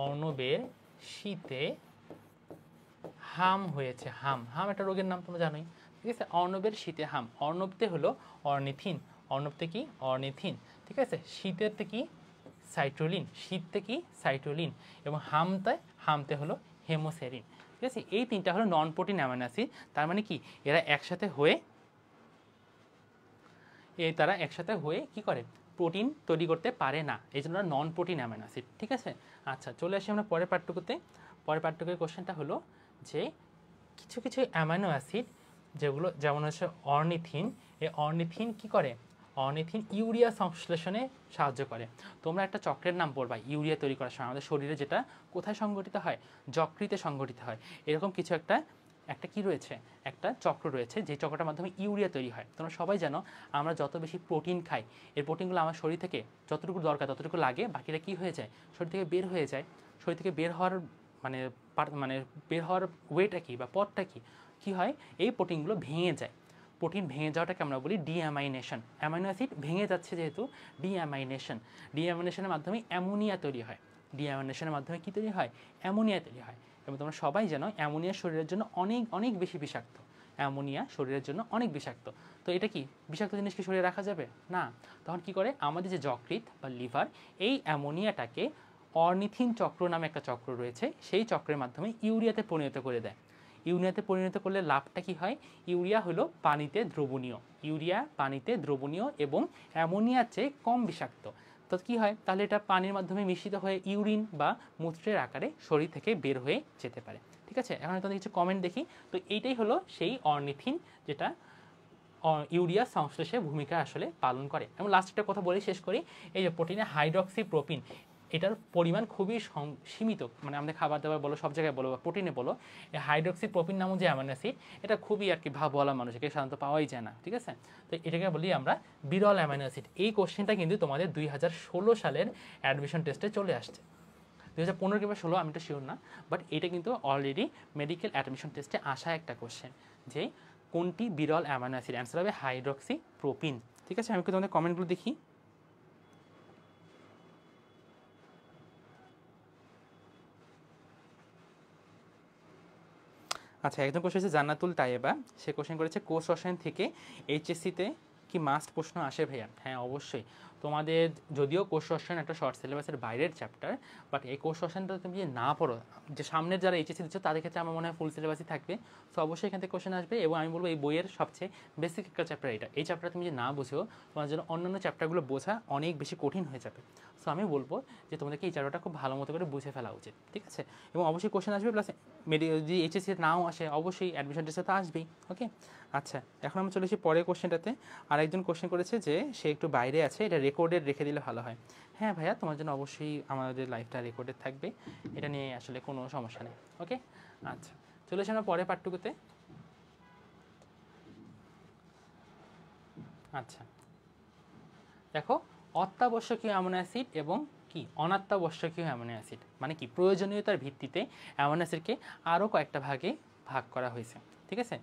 অর্ণবের শীতে হাম হয়েছে। হাম, হাম একটা রোগের নাম তোমরা জানোই। ঠিক আছে, অর্ণবের শীতে হাম, অর্ণবতে হলো অর্নিথিন, অর্ণবতে কি অর্নিথিন। ঠিক আছে, শীতেরতে কি সাইটোলিন, শীততে কি সাইটোলিন, এবং হামতে হলো হেমোসেরিন। ঠিক আছে, এই তিনটা হলো নন প্রোটিন অ্যামাইনো অ্যাসিড। তার মানে কি তারা একসাথে হয়ে কি করে? প্রোটিন তৈরি করতে পারে না, এই জন্য নন প্রোটিন অ্যামাইনো অ্যাসিড। ঠিক আছে, আচ্ছা চলে আসি আমরা পরের পাঠটুকুতে। পরের পাঠটুকুর কোশ্চেনটা হলো যে কিছু কিছু অ্যামাইনো অ্যাসিড যেগুলো যেমন হচ্ছে অর্নিথিন, এই অর্নিথিন কি করে? অর্নিথিন ইউরিয়া সংশ্লেষণে সাহায্য করে। তোমরা একটা চক্রের নাম পড়বা ইউরিয়া তৈরি করার সময়, আমাদের শরীরে যেটা কোথায় সংগঠিত হয়? যকৃতে সংগঠিত হয়। এরকম কিছু একটা কি রয়েছে? একটা চক্র রয়েছে, যে চক্রটার মাধ্যমে ইউরিয়া তৈরি হয়। তোমরা সবাই জানো আমরা যত বেশি প্রোটিন খাই, এই প্রোটিনগুলো আমার শরীর থেকে যতটুকু দরকার ততটুকু লাগে, বাকিটা কি হয়ে যায়? শরীর থেকে বের হয়ে যায়। শরীর থেকে বের হওয়ার মানে বের হওয়ার ওয়েটা কি বা পথটা কি? কি হয়? এই প্রোটিনগুলো ভেঙে যায়। প্রোটিন ভেঙে যাওয়াটাকে আমরা বলি ডিঅ্যামাইনেশন। অ্যামাইনো অ্যাসিড ভেঙে যাচ্ছে যেহেতু ডিঅ্যামাইনেশন। ডিঅ্যামাইনেশনের মাধ্যমে অ্যামোনিয়া তৈরি হয়। ডিঅ্যামাইনেশনের মাধ্যমে কী তৈরি হয়? অ্যামোনিয়া তৈরি হয়। এবং তোমরা সবাই জানো অ্যামোনিয়া শরীরের জন্য অনেক অনেক বেশি বিষাক্ত। অ্যামোনিয়া শরীরের জন্য অনেক বিষাক্ত। তো এটা কি বিষাক্ত জিনিস কি শরীরে রাখা যাবে না? তখন কি করে আমাদের যে যকৃৎ বা লিভার, এই অ্যামোনিয়াটাকে অর্নিথিন চক্র নামে একটা চক্র রয়েছে, সেই চক্রের মাধ্যমে ইউরিয়াতে পরিণত করে দেয়। ইউরিয়াতে পরিণত করলে লাভটা কি হয়? ইউরিয়া হলো পানিতে দ্রবণীয়, ইউরিয়া পানিতে দ্রবণীয় এবং অ্যামোনিয়ার চেয়ে কম বিষাক্ত। তো কী হয়? তাহলে এটা পানির মাধ্যমে মিশ্রিত হয়ে ইউরিন বা মূত্রের আকারে শরীর থেকে বের হয়ে যেতে পারে। ঠিক আছে, এখন তোমাদের কিছু কমেন্ট দেখি। তো এইটাই হলো সেই অর্নিথিন, যেটা ইউরিয়া সংশ্লেষে ভূমিকা আসলে পালন করে। এবং লাস্ট একটা কথা বলে শেষ করি, এই যে প্রোটিনে হাইড্রক্সিপ্রোপিন, এটার পরিমাণ খুবই সীমিত, মানে আমাদের খাবার দাবার বলো, সব জায়গায় বলো বা প্রোটিনে বলো, এই হাইড্রক্সিপ্রোপিন নামক যে অ্যামাইনো অ্যাসিড, এটা খুবই আর কি ভাবওয়ালা মানুষকে সাধারণত পাওয়াই যায় না। ঠিক আছে, তো এটাকে বলি আমরা বিরল অ্যামাইনো অ্যাসিড। এই কোশ্চেনটা কিন্তু তোমাদের 2016 সালের অ্যাডমিশন টেস্টে চলে আসছে। 2015 কিংবা 16 আমি তো শিওর না, বাট এটা কিন্তু অলরেডি মেডিকেল অ্যাডমিশন টেস্টে আসা একটা কোশ্চেন, যে কোনটি বিরল অ্যামাইনো অ্যাসিড? অ্যান্সার হবে হাইড্রক্সিপ্রোপিন। ঠিক আছে, আমি একটু তোমাদের কমেন্টগুলো দেখি। আচ্ছা, একজন কোশ্চেন হচ্ছে জান্নাতুল তাইয়েবা, সে কোশ্চেন করেছে কোষ রসায়ন থেকে এইচএসসিতে কি মাস্ট প্রশ্ন আসে ভাইয়া? হ্যাঁ অবশ্যই, তোমাদের যদিও কোষ রসায়ন একটা শর্ট সিলেবাসের বাইরের চ্যাপ্টার, বাট এই কোষ রসায়নটা তুমি যদি না পড়ো, যে সামনের যারা এইচএসসি দিচ্ছ তাদের ক্ষেত্রে আমার মনে হয় ফুল সিলেবাসই থাকবে। সো অবশ্যই এখান থেকে কোশ্চেন আসবে, এবং আমি বলবো এই বইয়ের সবচেয়ে বেসিক একটা চ্যাপ্টার এটা। এই চ্যাপ্টার তুমি যদি না বুঝো, তোমার জন্য অন্যান্য চ্যাপ্টারগুলো বোঝা অনেক বেশি কঠিন হয়ে যাবে। সো আমি বলবো যে তোমাদেরকে এই চ্যাপ্টারটা খুব ভালো মতো করে বুঝে ফেলা উচিত। ঠিক আছে, এবং অবশ্যই কোশ্চেন আসবে, প্লাস যদি এইচএসসি নাও আসে অবশ্যই অ্যাডমিশন টেস্টে তো আসবেই। ওকে, আচ্ছা এখন আমরা চলে এসেছি পরের কোশ্চেনটাতে। আরেকজন কোশ্চেন করেছে যে সে একটু বাইরে আছে, এটা রেকর্ডেড রেখে দিলে ভালো হয়। হ্যাঁ ভাইয়া, তোমার জন্য অবশ্যই আমাদের লাইফটা রেকর্ডেড থাকবে, এটা নিয়ে আসলে কোনো সমস্যা নেই। ওকে, আচ্ছা চলে এসে আমরা পরের পাঠটুকুতে। আচ্ছা দেখো, অত্যাবশ্যকীয় অ্যামিনো অ্যাসিড এবং কি অনাত্যাবশ্যকীয় অ্যামিনো অ্যাসিড, মানে কি প্রয়োজনীয়তার ভিত্তিতে অ্যামিনো অ্যাসিডকে আরও কয়েকটা ভাগে ভাগ করা হয়েছে। ঠিক আছে,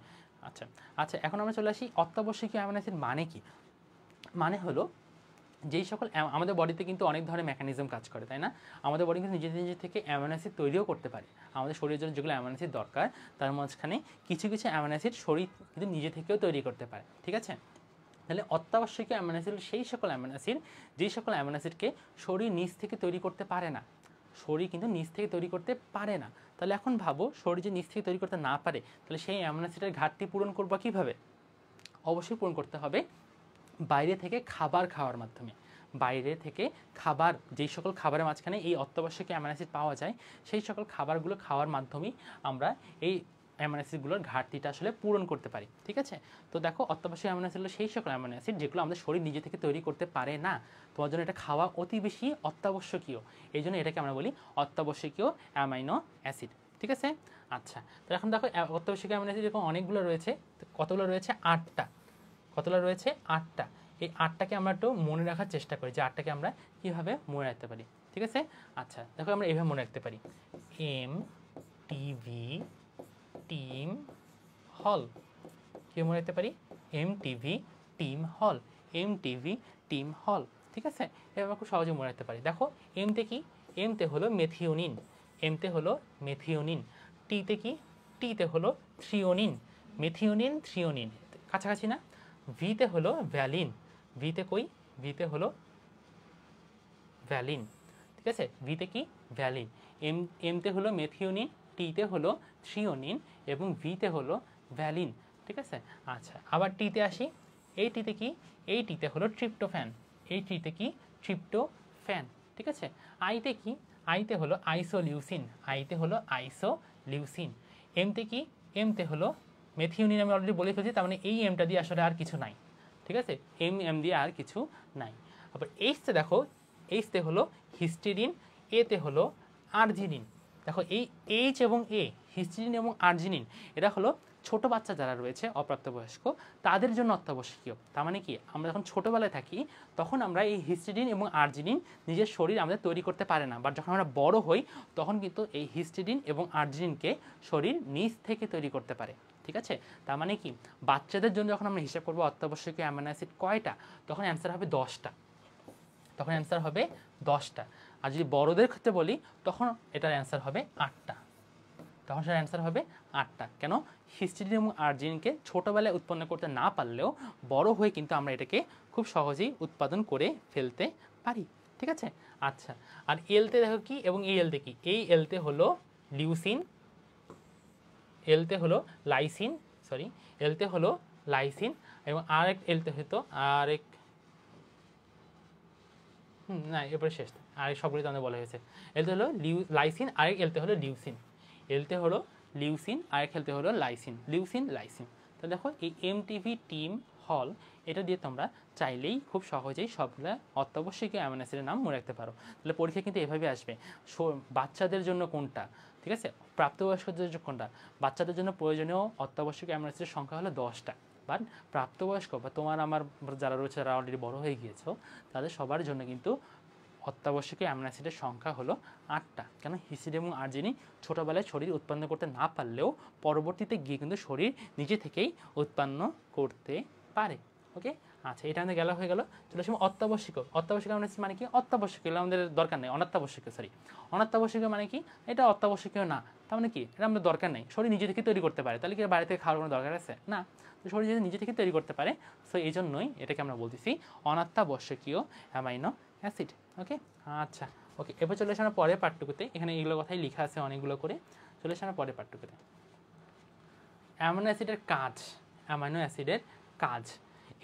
আচ্ছা আচ্ছা এখন আমরা চলে আসি অত্যাবশ্যকীয় অ্যামিনো অ্যাসিড মানে কি। মানে হলো যেই সকল আমাদের বডিতে কিন্তু অনেক ধরনের মেকানিজম কাজ করে, তাই না? আমাদের বডি কিন্তু নিজে থেকে অ্যামিনো অ্যাসিড তৈরিও করতে পারে। আমাদের শরীরের জন্য যেগুলো অ্যামিনো অ্যাসিড দরকার, তার মাঝখানে কিছু কিছু অ্যামিনো অ্যাসিড শরীর কিন্তু নিজে থেকেও তৈরি করতে পারে। ঠিক আছে, তাহলে অত্যাবশ্যকীয় অ্যামিনো অ্যাসিড সেই সকল অ্যামিনো অ্যাসিড যেই সকল অ্যামিনো অ্যাসিডকে শরীর নিজ থেকে তৈরি করতে পারে না। শরীর কিন্তু নিজ থেকে তৈরি করতে পারে না। তাহলে এখন ভাবো, শরীর যে নিজ থেকে তৈরি করতে না পারে, তাহলে সেই অ্যামিনো অ্যাসিডের ঘাটতি পূরণ করবো কীভাবে? অবশ্যই পূরণ করতে হবে বাইরে থেকে খাবার খাওয়ার মাধ্যমে। বাইরে থেকে খাবার, যেই সকল খাবারের মাঝখানে এই অত্যাবশ্যকীয় অ্যামিনো অ্যাসিড পাওয়া যায়, সেই সকল খাবারগুলো খাওয়ার মাধ্যমেই আমরা এই অ্যামাইনো অ্যাসিডগুলোর ঘাটতিটা আসলে পূরণ করতে পারি। ঠিক আছে, তো দেখো অত্যাবশ্যক অ্যামাইনো অ্যাসিড হলো সেই সকল অ্যামাইনো অ্যাসিড যেগুলো আমাদের শরীর নিজে থেকে তৈরি করতে পারে না, তোমার জন্য এটা খাওয়া অতি বেশি অত্যাবশ্যকীয়, এই জন্য এটাকে আমরা বলি অত্যাবশ্যকীয় অ্যামাইনো অ্যাসিড। ঠিক আছে, আচ্ছা, তো এখন দেখো অত্যাবশ্যকীয় অ্যামাইনো অ্যাসিড এরকম অনেকগুলো রয়েছে, কতগুলো রয়েছে? 8টা। কতগুলো রয়েছে? 8টা। এই 8টাকে আমরা একটু মনে রাখার চেষ্টা করি যে 8টাকে আমরা কীভাবে মনে রাখতে পারি। ঠিক আছে, আচ্ছা দেখো আমরা এইভাবে মনে রাখতে পারি, এম টিভি টিম হল। কী মনে রাখতে পারি? MTV টিম হল, MTV টিম হল। ঠিক আছে, এভাবে খুব সহজে মনে রাখতে পারি। দেখো এমতে কি? এমতে হলো মেথিওনিন, এমতে হলো মেথিওনিন। টিতে কি? টিতে হলো থ্রিওনিন, মেথিওনিন থ্রিওনিন, কাছাকাছি না? ভিতে হলো ভ্যালিন, ভিতে কই? ভিতে হলো ভ্যালিন। ঠিক আছে, ভিতে কি? ভ্যালিন। এমতে হলো মেথিওনিন, টিতে হলো থ্রিওনিন এবং ভিতে হলো ভ্যালিন। ঠিক আছে, আচ্ছা আবার টিতে আসি, এই টিতে কি? এই টিতে হলো ট্রিপ্টোফ্যান, এই টিতে কি? ট্রিপ্টোফ্যান। ঠিক আছে, আইতে কি? আইতে হলো আইসোলিউসিন, আইতে হলো আইসোলিউসিন। এমতে কি? এমতে হলো মেথিওনিন, আমি অলরেডি বলে ফেলছি, তার মানে এই এমটা দিয়ে আসলে আর কিছু নাই। ঠিক আছে, এম দিয়ে আর কিছু নাই। আবার এইচতে দেখো, এইচতে হলো হিস্টিডিন, এতে হলো আর্জিনিন। দেখো এই এইচ এবং এ, হিস্টিডিন এবং আর্জিনিন, এটা হলো ছোট বাচ্চা যারা রয়েছে অপ্রাপ্তবয়স্ক তাদের জন্য অত্যাবশ্যকীয়। তার মানে কি, আমরা যখন ছোটোবেলায় থাকি তখন আমরা এই হিস্টিডিন এবং আর্জিনিন নিজের শরীর আমাদের তৈরি করতে পারে না, বাট যখন আমরা বড় হই তখন কিন্তু এই হিস্টিডিন এবং আর্জিনিনকে শরীর নিজ থেকে তৈরি করতে পারে। ঠিক আছে, তার মানে কি, বাচ্চাদের জন্য যখন আমরা হিসাব করবো অত্যাবশ্যকীয় অ্যামাইনো অ্যাসিড কয়টা, তখন অ্যান্সার হবে 10টা, তখন অ্যান্সার হবে 10টা। আর যদি বড়দের ক্ষেত্রে বলি তখন এটার অ্যান্সার হবে 8টা, তখন সেটার অ্যান্সার হবে 8টা। কেন? হিস্টিডিন এবং আর্জিনিনকে ছোটোবেলায় উৎপন্ন করতে না পারলেও বড় হয়ে কিন্তু আমরা এটাকে খুব সহজেই উৎপাদন করে ফেলতে পারি। ঠিক আছে, আচ্ছা, আর এলতে দেখো কি এবং এই এলতে কি? এই এলতে হলো লিউসিন, এলতে হলো লাইসিন, সরি এলতে হলো লাইসিন, এবং আরেক এলতে হতো আরেক, না এরপরে শেষ, আরেক সবগুলি তোমাদের বলা হয়েছে। এলতে হলো লাইসিন, আরেক এলতে হলো লিউসিন, এলতে হলো লিউসিন, আরেক এলতে হলো লাইসিন, লিউসিন লাইসিন। তো দেখো এই MTV টিম হল, এটা দিয়ে তোমরা চাইলেই খুব সহজেই সবগুলো অত্যাবশ্যকীয় অ্যামাইনো অ্যাসিডের নাম মনে রাখতে পারো। তাহলে পরীক্ষা কিন্তু এভাবে আসবে, বাচ্চাদের জন্য কোনটা, ঠিক আছে, প্রাপ্তবয়স্কদের জন্য কোনটা। বাচ্চাদের জন্য প্রয়োজনীয় অত্যাবশ্যকীয় অ্যামাইনো অ্যাসিডের সংখ্যা হলো 10টা, বাট প্রাপ্তবয়স্ক বা তোমার আমার যারা রয়েছে যারা অলরেডি বড় হয়ে গিয়েছো তাদের সবার জন্য কিন্তু অত্যাবশ্যকীয় অ্যামাইনো অ্যাসিডের সংখ্যা হলো 8টা। কেন? হিস্টিডিন এবং আর্জিনিন ছোটোবেলায় শরীর উৎপন্ন করতে না পারলেও পরবর্তীতে গিয়ে কিন্তু শরীর নিজে থেকেই উৎপন্ন করতে পারে। ওকে, আচ্ছা এটা আমাদের গেলা হয়ে গেল। চলে আসি অত্যাবশ্যকীয়। অত্যাবশ্যকীয় অ্যামাইনো অ্যাসিড মানে কি? অত্যাবশ্যকীয় আমাদের দরকার নেই, অনাত্যাবশ্যকীয়, সরি অনাত্যাবশ্যকীয় মানে কি? এটা অত্যাবশ্যকীয় না, তার মানে কি এটা আমাদের দরকার নেই, শরীর নিজে থেকে তৈরি করতে পারে। তাহলে কি বাইরে থেকে খাওয়ার কোনো দরকার আছে? না, তো শরীর যদি নিজে থেকে তৈরি করতে পারে, সো এই জন্যই এটাকে আমরা বলতেছি অনাত্যাবশ্যকীয় অ্যামাইনো অ্যাসিড। ওকে, আচ্ছা ওকে, এবার চলে আসে আমরা পরের পাঠটুকুতে। এখানে এগুলো কথাই লেখা আছে অনেকগুলো করে, চলে আসে আমরা পরের পাঠটুকুতে। অ্যামাইনো অ্যাসিডের কাজ, অ্যামাইনো অ্যাসিডের কাজ,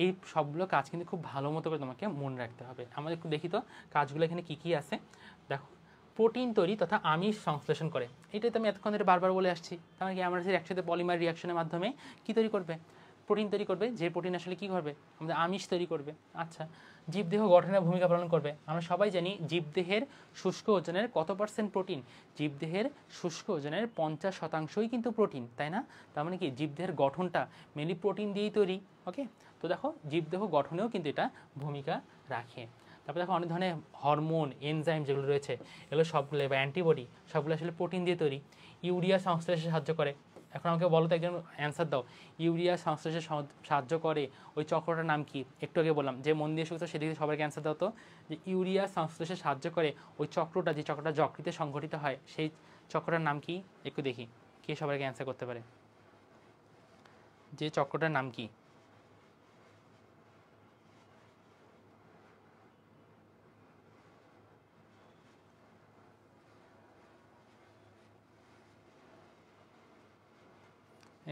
এই সবগুলো কাজ কিন্তু খুব ভালো মতো করে তোমাকে মনে রাখতে হবে। আমাদের একটু দেখি তো কাজগুলো এখানে কী কী আছে। দেখো, প্রোটিন তৈরি তথা আমিষ সংশ্লেষণ করে, এটাই তো আমি এতক্ষণ ধরে বারবার বলে আসছি। তার মানে কি, অ্যামাইনো অ্যাসিড একসাথে পলিমার রিয়াকশনের মাধ্যমে কী তৈরি করবে? প্রোটিন তৈরি করবে, যে প্রোটিন আসলে কী করবে? আমাদের আমিষ তৈরি করবে। আচ্ছা, জীবদেহ গঠনের ভূমিকা পালন করবে। আমরা সবাই জানি জীবদেহের শুষ্ক ওজনের কত % প্রোটিন? জীবদেহের শুষ্ক ওজনের 50%ই কিন্তু প্রোটিন, তাই না? তার মানে কি, জীবদেহের গঠনটা মেনলি প্রোটিন দিয়েই তৈরি। ওকে, তো দেখো জীবদেহ গঠনেও কিন্তু এটা ভূমিকা রাখে। তারপরে দেখো অনেক ধরনের হরমোন, এনজাইম যেগুলো রয়েছে এগুলো সবগুলো, বা অ্যান্টিবডি সবগুলো আসলে প্রোটিন দিয়ে তৈরি। ইউরিয়া সংশ্লেষে সাহায্য করে। এখন আমাকে বলো তো, একজন অ্যান্সার দাও, ইউরিয়া সংশ্লেষে সাহায্য করে ওই চক্রটার নাম কি? একটু আগে বললাম যে মন দিয়ে শুনছো সেদিকে সবাইকে অ্যান্সার দাও তো, যে ইউরিয়া সংশ্লেষে সাহায্য করে ওই চক্রটা, যে চক্রটা যকৃতে সংঘটিত হয় সেই চক্রটার নাম কি? একটু দেখি কে সবাইকে অ্যান্সার করতে পারে, যে চক্রটার নাম কি?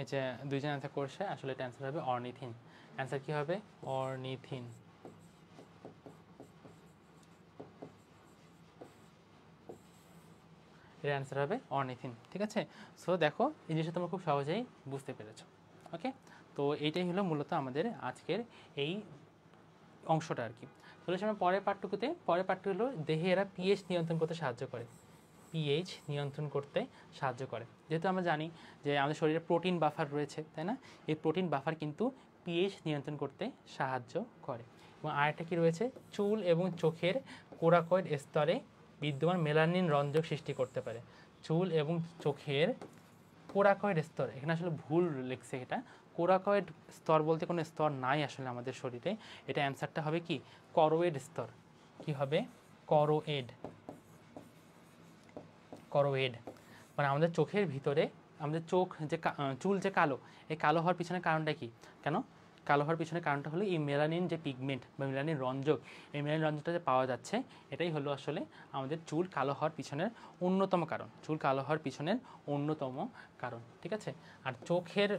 এই যে দুইজন অ্যান্সার করছে, আসলে এটা অ্যান্সার হবে অর্নিথিন। অ্যান্সার কি হবে? অর্নিথিন। এর অ্যান্সার হবে অর্নিথিন। ঠিক আছে, সো দেখো এই জিনিসটা তোমরা খুব সহজেই বুঝতে পেরেছো। ওকে, তো এইটাই হলো মূলত আমাদের আজকের এই অংশটা আর কি। চলে আমরা পরের পাঠটুকুতে। পরের পাঠটুকু হলো দেহে এরা পিএইচ নিয়ন্ত্রণ করতে সাহায্য করে। পিএইচ নিয়ন্ত্রণ করতে সাহায্য করে। যেহেতু আমরা জানি যে আমাদের শরীরে প্রোটিন বাফার রয়েছে, তাই না? এই প্রোটিন বাফার কিন্তু পিএইচ নিয়ন্ত্রণ করতে সাহায্য করে। এবং আরেকটা কী রয়েছে, চুল এবং চোখের কোরাকয়েড স্তরে বিদ্যমান মেলানিন রঞ্জক সৃষ্টি করতে পারে। চুল এবং চোখের কোরাকয়েড স্তর, এখানে আসলে ভুল লিখছে এটা। কোরাকয়েড স্তর বলতে কোনো স্তর নাই আসলে আমাদের শরীরে। এটা অ্যান্সারটা হবে কি করোয়েড স্তর। কি হবে? করোয়েড। করোয়েড মানে আমাদের চোখের ভিতরে, আমাদের চোখ যে চুল যে কালো, এই কালো হওয়ার পিছনে কারণটা কি? কেন কালো হওয়ার পিছনে কারণটা হলো এই মেলানিন যে পিগমেন্ট বা মেলানিন রঞ্জক, এই মেলানিন রঞ্জকটা যে পাওয়া যাচ্ছে, এটাই হলো আসলে আমাদের চুল কালো হওয়ার পিছনের অন্যতম কারণ। চুল কালো হওয়ার পিছনের অন্যতম কারণ। ঠিক আছে, আর চোখের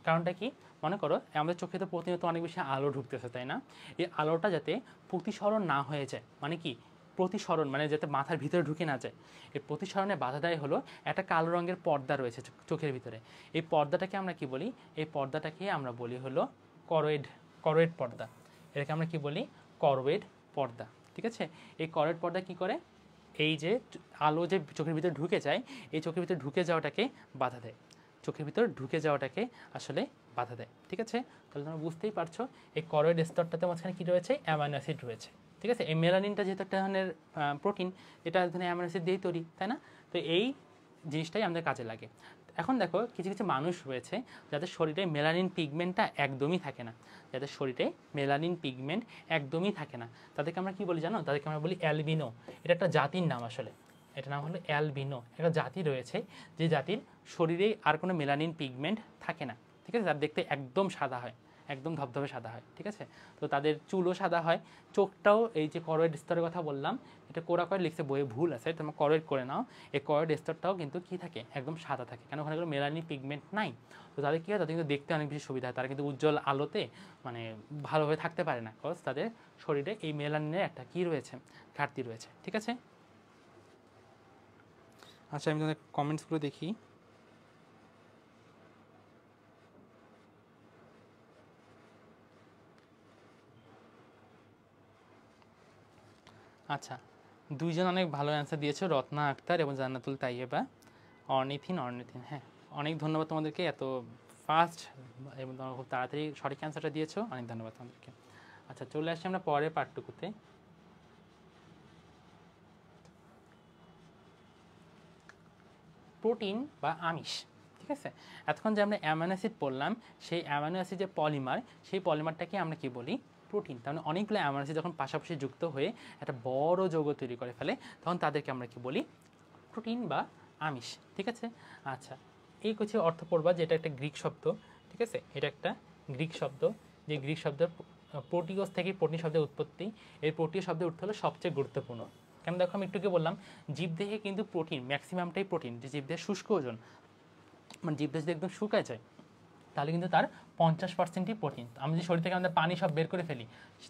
কারণটা কি? মনে করো আমাদের চোখে তো প্রতিনিয়ত অনেক বেশি আলো ঢুকতেছে, তাই না? এই আলোটা যাতে প্রতিসরণ না হয়ে যায়, মানে কি প্রতিসরণ মানে যাতে মাথার ভিতরে ঢুকে না যায়, এই প্রতিসরণে বাধা দেয় হলো একটা কালো রঙের পর্দা রয়েছে চোখের ভিতরে। এই পর্দাটাকে আমরা কি বলি? এই পর্দাটাকে আমরা বলি হলো করোয়েড। করোয়েড পর্দা, এটাকে আমরা কি বলি? করোয়েড পর্দা। ঠিক আছে, এই করোয়েড পর্দা কি করে? এই যে আলো যে চোখের ভিতরে ঢুকে যায়, এই চোখের ভিতরে ঢুকে যাওয়াটাকে বাধা দেয়। চোখের ভিতর ঢুকে যাওয়াটাকে আসলে বাধা দেয়। ঠিক আছে, তাহলে তোমরা বুঝতেই পারছো এই করোয়েড স্তরটাতে মাঝখানে কী রয়েছে? অ্যামাইনো অ্যাসিড রয়েছে। ঠিক আছে, এই মেলানিনটা যেহেতু একটা ধরনের প্রোটিন, এটা ধরনের অ্যামাইনো অ্যাসিড দিয়েই তৈরি, তাই না? তো এই জিনিসটাই আমাদের কাজে লাগে। এখন দেখো কিছু কিছু মানুষ রয়েছে যাদের শরীরে মেলানিন পিগমেন্টটা একদমই থাকে না। যাদের শরীরে মেলানিন পিগমেন্ট একদমই থাকে না, তাদেরকে আমরা কী বলি জানো? তাদেরকে আমরা বলি অ্যালবিনো। এটা একটা জাতির নাম আসলে। এটার নাম হলো অ্যালবিনো। একটা জাতি রয়েছে যে জাতির শরীরে আর কোনো মেলানিন পিগমেন্ট থাকে না। ঠিক আছে, তার দেখতে একদম সাদা হয়, একদম ধবধবে সাদা হয়। ঠিক আছে, তো তাদের চুলও সাদা হয়, চোখটাও এই যে করোয়েড স্তরের কথা বললাম, এটা কোরাকয়েড লিখছে বইয়ে, ভুল আছে, তোমরা করোয়েড করে নাও। এই করোয়েড স্তরটাও কিন্তু কী থাকে? একদম সাদা থাকে। কেন? ওখানে কোনো মেলানিন পিগমেন্ট নাই। তো তাদের কী হয়? তাদের কিন্তু দেখতে অনেক বেশি সুবিধা হয়। তারা কিন্তু উজ্জ্বল আলোতে মানে ভালোভাবে থাকতে পারে না, বিকজ তাদের শরীরে এই মেলানিনের একটা কী রয়েছে? ঘাটতি রয়েছে। ঠিক আছে, আচ্ছা আমি তোমাদের কমেন্টসগুলো দেখি। আচ্ছা, দুইজন অনেক ভালো অ্যান্সার দিয়েছো, রত্না আক্তার এবং জান্নাতুল তাইয়েবা। অর্নিথিন, অর্নিথিন, হ্যাঁ অনেক ধন্যবাদ তোমাদেরকে, এত ফাস্ট এবং তোমরা খুব তাড়াতাড়ি সঠিক অ্যান্সারটা দিয়েছো, অনেক ধন্যবাদ তোমাদেরকে। আচ্ছা চলে আসছি আমরা পরের পার্টটুকুতে। প্রোটিন বা আমিষ। ঠিক আছে, এতক্ষণ যে আমরা অ্যামাইনো অ্যাসিড পড়লাম, সেই অ্যামাইনো অ্যাসিড যে পলিমার, সেই পলিমারটাকে আমরা কি বলি? প্রোটিন। তার মানে অনেকগুলো অ্যামাইনো অ্যাসিড যখন পাশাপাশি যুক্ত হয়ে একটা বড় যৌগ তৈরি করে ফেলে, তখন তাদেরকে আমরা কি বলি? প্রোটিন বা আমিষ। ঠিক আছে, আচ্ছা এই কিছু অর্থ পড়বা যে এটা একটা গ্রিক শব্দ। ঠিক আছে, এটা একটা গ্রিক শব্দ, যে গ্রিক শব্দের প্রোটিওস থেকে প্রোটিন শব্দের উৎপত্তি। এই প্রোটিও শব্দের অর্থ হলো সবচেয়ে গুরুত্বপূর্ণ। কেন? দেখো আমি একটুকে বললাম, জীবদেহে কিন্তু প্রোটিন ম্যাক্সিমামটাই প্রোটিন। যে জীবদেহের শুষ্ক ওজন, মানে জীবদেহ যদি একদম শুকায় যায়, তাহলে কিন্তু তার 50%ই প্রোটিন। আমরা যদি শরীর থেকে আমাদের পানি সব বের করে ফেলি,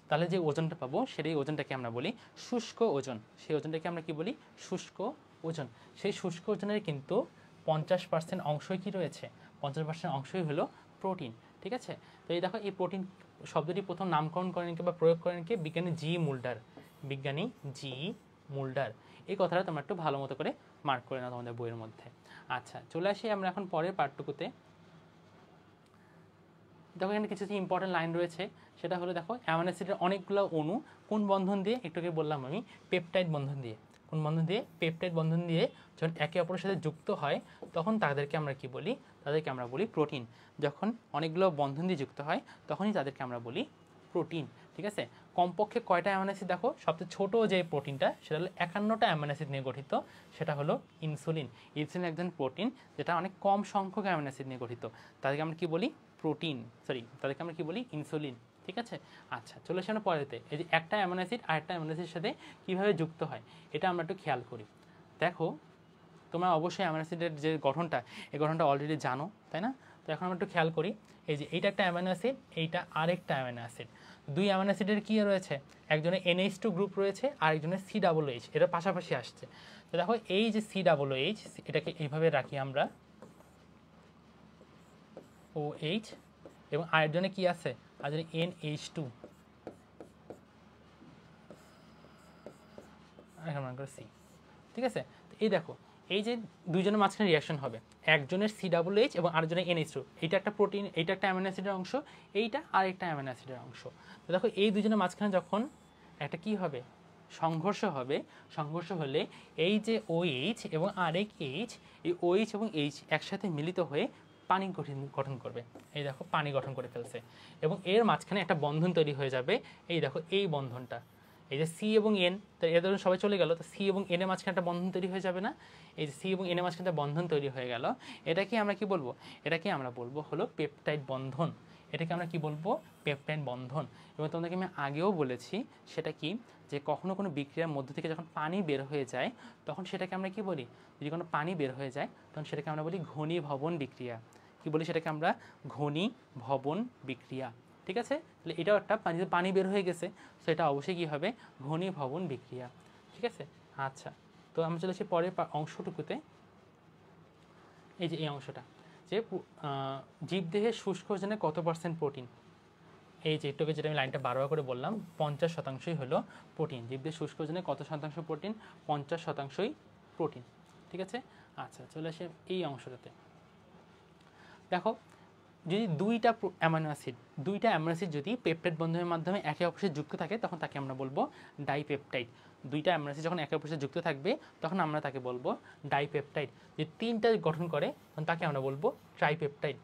তাহলে যে ওজনটা পাবো সেই ওজনটাকে আমরা বলি শুষ্ক ওজন। সেই ওজনটাকে আমরা কি বলি? শুষ্ক ওজন। সেই শুষ্ক ওজনের কিন্তু 50% অংশই কি রয়েছে? 50% অংশই হলো প্রোটিন। ঠিক আছে, তো এই দেখো এই প্রোটিন শব্দটি প্রথম নামকরণ করেন কে বা প্রয়োগ করেন কে? বিজ্ঞানী জি মুল্ডার। বিজ্ঞানী জি মুল্ডার। এই কথাটা তোমরা একটু ভালো মতো করে মার্ক করে নাও তোমাদের বইয়ের মধ্যে। আচ্ছা চলে আসি আমরা এখন পরের পার্টটুকুতে। দেখো এখানে কিছু ইম্পর্টেন্ট লাইন রয়েছে, সেটা হলো দেখো অ্যামাইনো অ্যাসিডের অনেকগুলো অণু কোন বন্ধন দিয়ে? একটু আগে বললাম আমি, পেপটাইড বন্ধন দিয়ে। কোন বন্ধন দিয়ে? পেপটাইড বন্ধন দিয়ে যখন একে অপরের সাথে যুক্ত হয়, তখন তাদেরকে আমরা কি বলি? তাদেরকে আমরা বলি প্রোটিন। যখন অনেকগুলো বন্ধন দিয়ে যুক্ত হয়, তখনই তাদেরকে আমরা বলি প্রোটিন। ঠিক আছে, কমপক্ষে কয়টা অ্যামাইনো অ্যাসিড? দেখো সবচেয়ে ছোটো যে প্রোটিনটা, সেটা হলো 51টা অ্যামাইনো অ্যাসিড নিয়ে গঠিত, সেটা হলো ইনসুলিন। ইনসুলিন একজন প্রোটিন যেটা অনেক কম সংখ্যক অ্যামাইনো অ্যাসিড নিয়ে গঠিত, তাদেরকে আমরা কি বলি? প্রোটিন। তাদেরকে আমরা কি বলি? ইনসুলিন। ঠিক আছে, আচ্ছা চলে আসি আমরা পরেতে। এই যে একটা অ্যামাইনো অ্যাসিড আরেকটা অ্যামাইনো অ্যাসিডের সাথে কীভাবে যুক্ত হয়, এটা আমরা একটু খেয়াল করি। দেখো তোমরা অবশ্যই অ্যামাইনো অ্যাসিডের যে গঠনটা, এই গঠনটা অলরেডি জানো, তাই না? তো এখন আমরা একটু খেয়াল করি, এই যে এইটা একটা অ্যামাইনো অ্যাসিড, এইটা আরেকটা অ্যামাইনো অ্যাসিড। দুই অ্যামাইনো অ্যাসিডের কী রয়েছে, একজনের NH2 গ্রুপ রয়েছে, আরেকজনের COOH, এটা পাশাপাশি আসছে। তো দেখো এই যে COOH, এটাকে এইভাবে রাখি আমরা OH, এবং আরেকজনে কি আছে, আরেকজনে NH2, C, ঠিক আছে। তো এই দেখো এই যে দুইজনের মাঝখানে রিয়াকশন হবে, একজনের COOH এবং আরেকজনের NH2, এইটা একটা প্রোটিন, এইটা একটা অ্যামাইনো অ্যাসিডের অংশ, এইটা আরেকটা অ্যামাইনো অ্যাসিডের অংশ। তো দেখো এই দুজনের মাঝখানে যখন একটা কি হবে, সংঘর্ষ হবে, সংঘর্ষ হলে এই যে OH এবং আরেক H, এই OH এবং H একসাথে মিলিত হয়ে পানি গঠন করবে। এই দেখো পানি গঠন করে ফেলছে, এবং এর মাঝখানে একটা বন্ধন তৈরি হয়ে যাবে। এই দেখো এই বন্ধনটা, এই যে সি এবং এন, তো এর ধরুন সবাই চলে গেল, তো সি এবং এন এর মাঝখানে একটা বন্ধন তৈরি হয়ে যাবে না, এই যে সি এবং এন এর মাঝখানে একটা বন্ধন তৈরি হয়ে গেল। এটাকে আমরা কি বলবো, এটাকে আমরা বলবো হলো পেপটাইড বন্ধন। এটাকে আমরা কি বলবো, পেপটাইড বন্ধন। এবং তোমাদেরকে আমি আগেও বলেছি সেটা কি, যে কখনো কোনো বিক্রিয়ার মধ্য থেকে যখন পানি বের হয়ে যায় তখন সেটাকে আমরা কি বলি, যদি কোনো পানি বের হয়ে যায় তখন সেটাকে আমরা বলি ঘনীভবন বিক্রিয়া। কি বলি সেটাকে আমরা, ঘনীভবন বিক্রিয়া। ঠিক আছে, তাহলে এটাও একটা পানি বের হয়ে গেছে, তো এটা অবশ্যই কী হবে, ঘনীভবন বিক্রিয়া। ঠিক আছে, আচ্ছা, তো আমরা চলে আসি পরের অংশটুকুতে। এই যে এই অংশটা, যে জীবদেহের শুষ্ক ওজনে কত % প্রোটিন, এই যে এটাকে যেটা আমি লাইনটা বারবার করে বললাম, 50%ই হলো প্রোটিন। জীবদেহের শুষ্ক ওজনে কত শতাংশ প্রোটিন, 50%ই প্রোটিন। ঠিক আছে, আচ্ছা চলে আসে এই অংশটাতে। দেখো যদি দুইটা অ্যামাইনো অ্যাসিড যদি পেপটাইড বন্ধনের মাধ্যমে একে অপরের সাথে যুক্ত থাকে তখন তাকে আমরা বলবো ডাইপেপটাইড। দুইটা অ্যামাইনো অ্যাসিড যখন একে অপরের সাথে যুক্ত থাকবে তখন আমরা তাকে বলবো ডাইপেপটাইড। যদি তিনটা গঠন করে তখন তাকে আমরা বলবো ট্রাইপেপটাইড।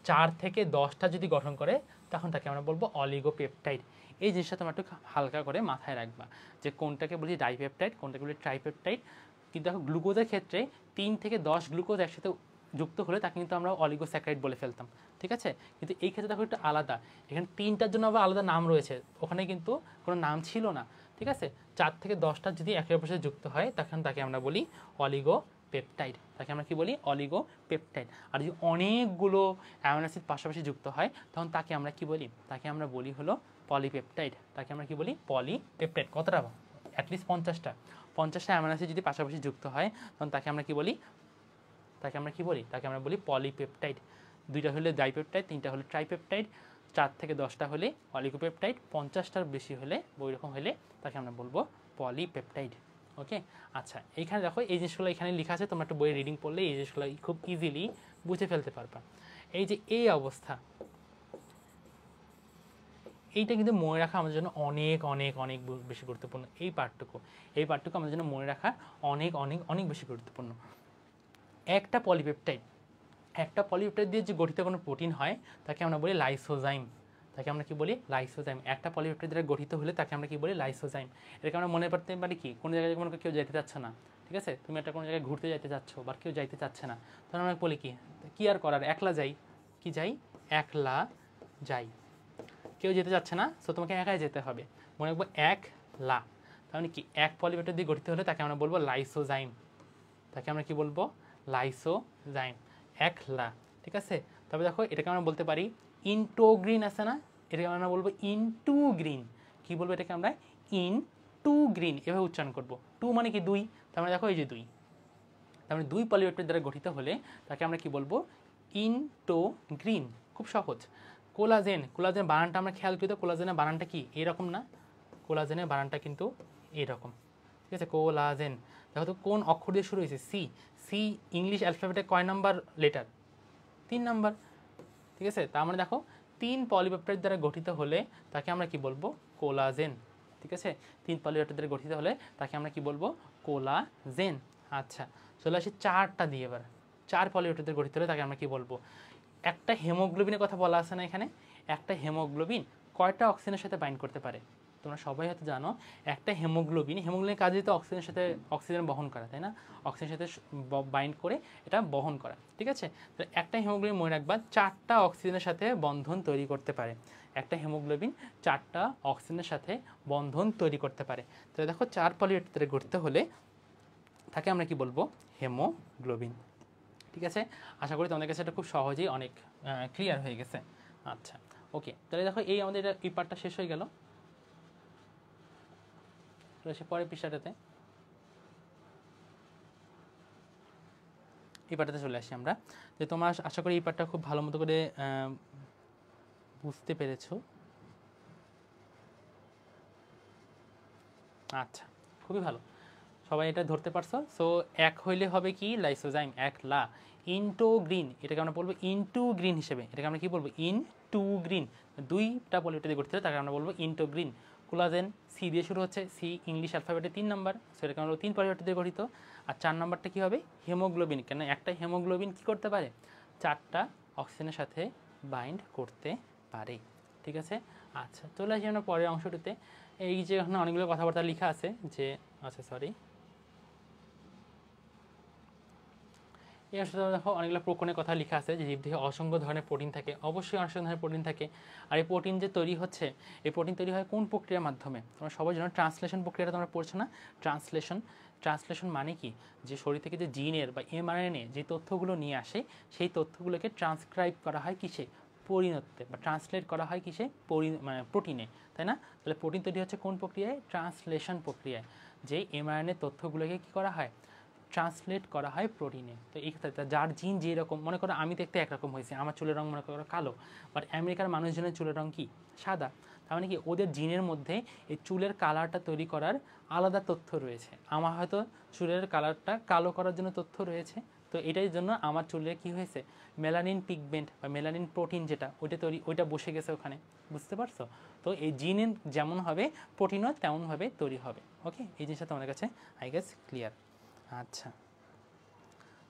4 থেকে 10টা যদি গঠন করে তখন তাকে আমরা বলবো অলিগোপেপটাইড। এই জিনিসটা তোমরা একটু হালকা করে মাথায় রাখবা, যে কোনটাকে বলি ডাইপেপটাইড, কোনটাকে বলি ট্রাইপেপটাইড। কিন্তু দেখো গ্লুকোজের ক্ষেত্রে 3 থেকে 10 গ্লুকোজ একসাথে যুক্ত হলে তাকে কিন্তু আমরা অলিগোস্যাকারাইড বলে ফেলতাম। ঠিক আছে, কিন্তু এই ক্ষেত্রে দেখো একটু আলাদা, এখানে 3টার জন্য আবার আলাদা নাম রয়েছে, ওখানে কিন্তু কোনো নাম ছিল না। ঠিক আছে, 4 থেকে 10টা যদি একে অপরের সাথে যুক্ত হয় তখন তাকে আমরা বলি অলিগোপেপটাইড, তাকে আমরা কি বলি, অলিগোপেপটাইড। আর যদি অনেকগুলো অ্যামাইনো অ্যাসিড পাশাপাশি যুক্ত হয় তখন তাকে আমরা কি বলি, তাকে আমরা বলি হলো পলিপেপটাইড, তাকে আমরা কি বলি, পলিপেপটাইড। কতটা, অ্যাটলিস্ট 50টা অ্যামাইনো অ্যাসিড যদি পাশাপাশি যুক্ত হয় তখন তাকে আমরা কি বলি, তাকে আমরা বলি পলিপেপটাইড। 2টা হলে ডাইপেপটাইড, 3টা হলে ট্রাইপেপটাইড, 4 থেকে 10টা হলে অলিগোপেপটাইড, 50টার বেশি হলে ওইরকম হলে তাকে আমরা বলবো পলিপেপটাইড। ওকে, আচ্ছা এইখানে দেখো এই জিনিসগুলো এখানে লেখা আছে, তোমরা একটা বইয়ে রিডিং পড়লে এই জিনিসগুলো খুব ইজিলি বুঝে ফেলতে পারবা। এই যে এই অবস্থা, এইটা কিন্তু মনে রাখা আমাদের জন্য অনেক অনেক অনেক বেশি গুরুত্বপূর্ণ। এই পার্টটুকু আমাদের জন্য মনে রাখা অনেক অনেক অনেক বেশি গুরুত্বপূর্ণ। একটা পলিপেপটাইড দিয়ে যে গঠিত কোনো প্রোটিন হয় তাকে আমরা বলি লাইসোজাইম, তাকে আমরা কি বলি, লাইসোজাইম। একটা পলিপেপটাইড দ্বারা গঠিত হলে তাকে আমরা কি বলি, লাইসোজাইম। এটাকে আমরা মনে করতে পারি কি, কোনো জায়গায় কোনো কেউ যেতে চাচ্ছে না, ঠিক আছে, তুমি একটা কোনো জায়গায় ঘুরতে যাইতে চাচ্ছ বা কেউ যাইতে চাচ্ছে না, তখন আমরা বলি কি আর করার, একলা যাই, কি যাই, একলা যাই। কেউ যেতে চাচ্ছে না, সো তোমাকে একাই যেতে হবে, মনে রাখবো একলা। তাহলে কি, এক পলিপেপটাইড দিয়ে গঠিত হলে তাকে আমরা বলবো লাইসোজাইম, তাকে আমরা কি বলবো, লাইসোজাইম, একলা। ঠিক আছে, তবে দেখো এটাকে আমরা বলতে পারি ইনটোগ্রিন আছে না, এটাকে আমরা বলবো ইনটুগ্রিন। কি বলবো এটাকে আমরা, ইনটুগ্রিন, এভাবে উচ্চারণ করবো। 2 মানে কি 2, তার মানে দেখো এই যে 2, তার মানে 2 পলিপেপটাইড দ্বারা গঠিত হলে তাকে আমরা কি বলবো, ইনটোগ্রিন। খুব সহজ। কোলাজেন বানানটা আমরা খেয়াল করি তো, কোলাজেনের বানানটা কি এরকম না, কোলাজেনের বানানটা কিন্তু এরকম। ঠিক আছে, কোলাজেন দেখো তো কোন অক্ষর দিয়ে শুরু হয়েছে, সি ইংলিশ অ্যালফাবেটে কয় নাম্বার লেটার, 3 নাম্বার। ঠিক আছে, তার মানে দেখো 3 পলিপেপটাইড দ্বারা গঠিত হলে তাকে আমরা কি বলবো, কোলাজেন। ঠিক আছে, 3 পলিপেপটাইড দ্বারা গঠিত হলে তাকে আমরা কি বলবো, কোলাজেন। আচ্ছা চলে আসি 4টা দিয়ে, এবার 4 পলিপেপটাইড দ্বারা গঠিত হলে তাকে আমরা কি বলবো। একটা হেমোগ্লোবিনের কথা বলা আছে না এখানে, একটা হেমোগ্লোবিন কয়টা অক্সিজেনের সাথে বাইন্ড করতে পারে, তোমরা সবাই হয়তো জানো। একটা হেমোগ্লোবিনের কাজে তো অক্সিজেন বহন করা, তাই না, অক্সিজেনের সাথে বাইন্ড করে এটা বহন করা। ঠিক আছে, তো একটা হিমোগ্লোবিন মনে রাখবা 4টা অক্সিজেনের সাথে বন্ধন তৈরি করতে পারে, একটা হিমোগ্লোবিন 4টা অক্সিজেনের সাথে বন্ধন তৈরি করতে পারে। তাহলে দেখো 4 পলিপেপটাইড গঠিত হলে তাকে আমরা কি বলবো, হেমোগ্লোবিন। ঠিক আছে, আশা করি তোমাদের কাছে এটা খুব সহজেই অনেক ক্লিয়ার হয়ে গেছে। আচ্ছা ওকে, তাহলে দেখো এই আমাদের এই পার্টটা শেষ হয়ে গেল। সে পরের পৃষ্ঠাটাতে, এই পার্টটাতে চলে আসি আমরা। যে তোমরা আশা করি এই পার্টটা খুব ভালো মতো করে বুঝতে পেরেছো। আচ্ছা খুবই ভালো, সবাই এটা ধরতে পারছো। সো এক হইলে হবে কি লাইসোজাইম, এক লা ইনটু গ্রিন, এটাকে আমরা বলবো ইনটু গ্রিন হিসেবে, এটাকে আমরা কি বলবো ইনটু গ্রিন, দুইটা পলিউটা দিয়ে গঠিত, তাকে আমরা বলবো ইনটু গ্রিন। কোলাজেন সি দিয়ে শুরু হচ্ছে, সি ইংলিশ অ্যালফাবেটে 3 নম্বর, সেটাকে আমরা 3 পলিউটা দিয়ে গঠিত। আর 4 নম্বরটা কি হবে হিমোগ্লোবিন, কেন একটা হিমোগ্লোবিন কি করতে পারে 4টা অক্সিজেনের সাথে বাইন্ড করতে পারে। ঠিক আছে, আচ্ছা চলে আসি আমরা পরের অংশটিতে। এই যে এখানে অনেকগুলো কথাবার্তা লেখা আছে যে, আচ্ছা সরি, এই অংশটা দেখো অনেকগুলো প্রোটিনের কথা লেখা আছে যে জীবদেহে অসংখ্য ধরনের প্রোটিন থাকে, অবশ্যই অসংখ্য ধরনের প্রোটিন থাকে। আর এই প্রোটিন যে তৈরি হচ্ছে, এই প্রোটিন তৈরি হয় কোন প্রক্রিয়ার মাধ্যমে? তোমরা সবাই জানো ট্রান্সলেশন প্রক্রিয়াটা তোমরা পড়ছো না? ট্রান্সলেশন মানে কি, যে শরীর থেকে যে জিনের বা এমআরএনএ যে তথ্যগুলো নিয়ে আসে, সেই তথ্যগুলোকে ট্রান্সক্রাইব করা হয় কিসে? পরিণতে, বা ট্রান্সলেট করা হয় কিসে? মানে প্রোটিনে, তাই না? তাহলে প্রোটিন তৈরি হচ্ছে কোন প্রক্রিয়ায়? ট্রান্সলেশন প্রক্রিয়ায়। যে এমআরএনএ তথ্যগুলোকে কী করা হয়? ট্রান্সলেট করা হয় প্রোটিনে। তো এই ক্ষেত্রে যার জিন যেরকম, মনে করো আমি দেখতে একরকম হয়েছে, আমার চুলের রঙ মনে করো কালো, বাট আমেরিকার মানুষজনের চুলের রঙ কি? সাদা। তার মানে কি ওদের জিনের মধ্যে এই চুলের কালারটা তৈরি করার আলাদা তথ্য রয়েছে। আমার হয়তো চুলের কালারটা কালো করার জন্য তথ্য রয়েছে, তো এটার জন্য আমার চুলের কি হয়েছে মেলানিন পিগমেন্ট বা মেলানিন প্রোটিন যেটা ওইটা বসে গেছে ওখানে, বুঝতে পারছো? তো এই জিনের যেমন হবে প্রোটিনও তেমনভাবে তৈরি হবে। ওকে, এই জিনিসটা তোমাদের কাছে আই গেস ক্লিয়ার। আচ্ছা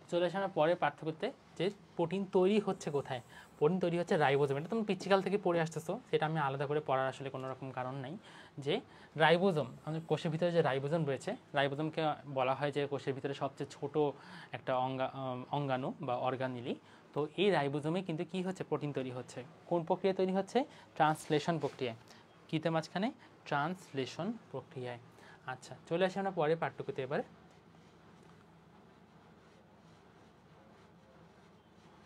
চলে আসে আমরা পরে পার্থক্যতে, যে প্রোটিন তৈরি হচ্ছে কোথায়। প্রোটিন তৈরি হচ্ছে রাইবোজোম, এটা তুমি পিচ্চিকাল থেকে পড়ে আসতেছো, সেটা আমি আলাদা করে পড়ার আসলে কোনো রকম কারণ নাই। যে রাইবোজোম, আমাদের কোষের ভিতরে যে রাইবোজোম রয়েছে, রাইবোজোমকে বলা হয় যে কোষের ভিতরে সবচেয়ে ছোট একটা অঙ্গাণু বা অর্গানিলি। তো এই রাইবোজোমে কিন্তু কি হচ্ছে প্রোটিন তৈরি হচ্ছে, কোন প্রক্রিয়া তৈরি হচ্ছে? ট্রান্সলেশন প্রক্রিয়ায়। কিতে মাঝখানে? ট্রান্সলেশন প্রক্রিয়ায়। আচ্ছা চলে আসি আমরা পরে পার্থক্যতে এবারে।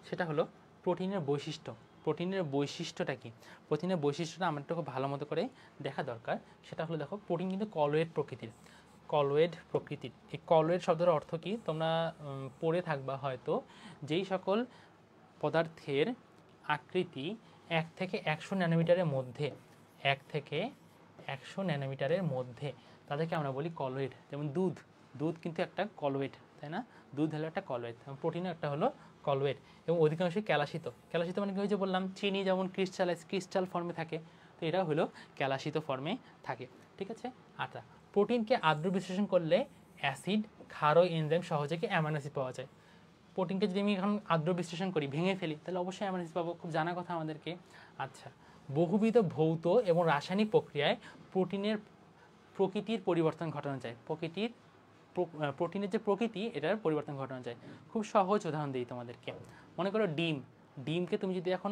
সেটা হলো প্রোটিনের বৈশিষ্ট্য। প্রোটিনের বৈশিষ্ট্যটা কি? প্রোটিনের বৈশিষ্ট্যটা আমাদের খুব ভালো মতো করে দেখা দরকার। সেটা হলো দেখো প্রোটিন কিন্তু কলয়েড প্রকৃতির। কলয়েড প্রকৃতির, এই কলয়েড শব্দের অর্থ কি তোমরা পড়ে থাকবা হয়তো, যেই সকল পদার্থের আকৃতি 1 থেকে 100 ন্যানোমিটারের মধ্যে, 1 থেকে 100 ন্যানোমিটারের মধ্যে, তাদেরকে আমরা বলি কলয়েড। যেমন দুধ, দুধ কিন্তু একটা কলয়েড, তাই না? দুধ হলো একটা কলয়েড, প্রোটিনও একটা হলো কলয়েড। এবং অধিকাংশই ক্যালাসিত। ক্যালাসিত মানে কি হয়েছে বললাম, চিনি যেমন ক্রিস্টাল ফর্মে থাকে, তো এটাও হলো ক্যালাসিত ফর্মে থাকে। ঠিক আছে, আচ্ছা প্রোটিনকে আদ্র বিশ্লেষণ করলে অ্যাসিড, ক্ষার ও এনজাইম সহজে কি অ্যামাইনো অ্যাসিড পাওয়া যায়। প্রোটিনকে যদি আমি এখন আদ্র বিশ্লেষণ করি, ভেঙে ফেলি, তাহলে অবশ্যই অ্যামাইনো অ্যাসিড পাবো, খুব জানা কথা আমাদেরকে। আচ্ছা বহুবিধ ভৌত এবং রাসায়নিক প্রক্রিয়ায় প্রোটিনের প্রকৃতির পরিবর্তন ঘটানো যায়। প্রোটিনের যে প্রকৃতি, এটার পরিবর্তন ঘটানো যায়। খুব সহজ উদাহরণ দিই তোমাদেরকে। মনে করো ডিমকে তুমি যদি এখন,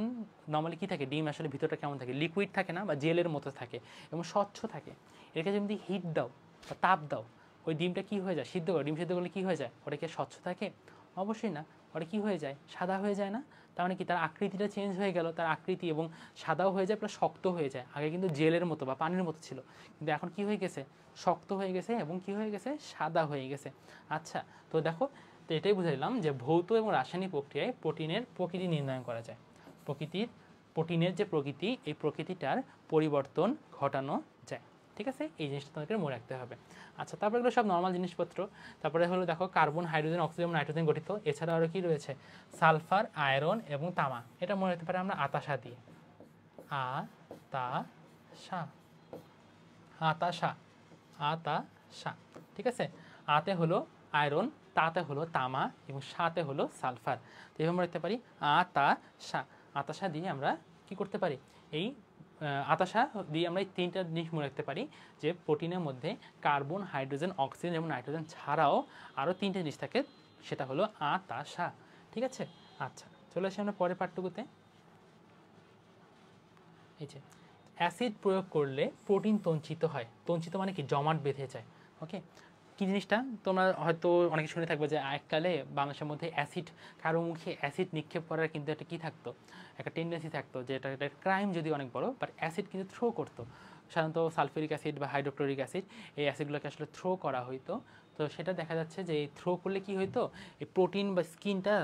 নর্মালি কী থাকে, ডিম আসলে ভিতরটা কেমন থাকে, লিকুইড থাকে না, বা জেলের মতো থাকে এবং স্বচ্ছ থাকে। এটাকে যদি হিট দাও বা তাপ দাও, ওই ডিমটা কী হয়ে যায়, ডিম সিদ্ধ করলে কী হয়ে যায়, ওটা কি স্বচ্ছ থাকে? অবশ্যই না, ওটা কী হয়ে যায়, সাদা হয়ে যায় না? তার মানে কি তার আকৃতিটা চেঞ্জ হয়ে গেল, তার আকৃতি এবং সাদাও হয়ে যায় প্লাস শক্ত হয়ে যায়। আগে কিন্তু জেলের মতো বা পানির মতো ছিল, কিন্তু এখন কি হয়ে গেছে, শক্ত হয়ে গেছে এবং কি হয়ে গেছে, সাদা হয়ে গেছে। আচ্ছা তো দেখো, তো এটাই বুঝাইলাম যে ভৌত এবং রাসায়নিক প্রক্রিয়ায় প্রোটিনের প্রকৃতি নির্ণয় করা যায়। প্রোটিনের যে প্রকৃতি, এই প্রকৃতিটার পরিবর্তন ঘটানো যায়। ঠিক আছে, এই জিনিসটা তোমাদেরকে মনে রাখতে হবে। আচ্ছা তারপরে এগুলো সব নর্মাল জিনিসপত্র। তারপরে হলো দেখো কার্বন, হাইড্রোজেন, অক্সিজেন, নাইট্রোজেন গঠিত। এছাড়া আরও কি রয়েছে, সালফার, আয়রন এবং তামা। এটা মনে রাখতে পারে আমরা আতাসা দিয়ে, আতাসা, আতাসা, আতাসা। ঠিক আছে, আতে হলো আয়রন, তাতে হলো তামা এবং সাতে হলো সালফার। তো এইভাবে আমরা রাখতে পারি আতাসা। আতাসা দিয়ে আমরা কি করতে পারি, এই আতাসা দিয়ে আমরা এই 3টা জিনিস মনে রাখতে পারি, যে প্রোটিনের মধ্যে কার্বন, হাইড্রোজেন, অক্সিজেন এবং নাইট্রোজেন ছাড়াও আরও 3টে জিনিস থাকে, সেটা হলো আতাসা। ঠিক আছে, আচ্ছা চলে আসি আমরা পরের পাঠটুকুতে। এই যে অ্যাসিড প্রয়োগ করলে প্রোটিন তঞ্চিত হয়। তঞ্চিত মানে কি, জমাট বেঁধে যায়। ওকে, কী জিনিসটা তোমরা হয়তো অনেকে শুনে থাকবে যে এককালে বাংলাদেশের মধ্যে অ্যাসিড, কারো মুখে অ্যাসিড নিক্ষেপ করার কিন্তু একটা কী থাকতো, একটা টেন্ডেন্সি থাকতো, যে এটা একটা ক্রাইম যদি অনেক বড়, বাট অ্যাসিড কিন্তু থ্রো করতো। সাধারণত সালফিউরিক অ্যাসিড বা হাইড্রোক্লোরিক অ্যাসিড, এই অ্যাসিডগুলোকে আসলে থ্রো করা হইতো। তো সেটা দেখা যাচ্ছে যে এই থ্রো করলে কী হইতো, এই প্রোটিন বা স্কিনটা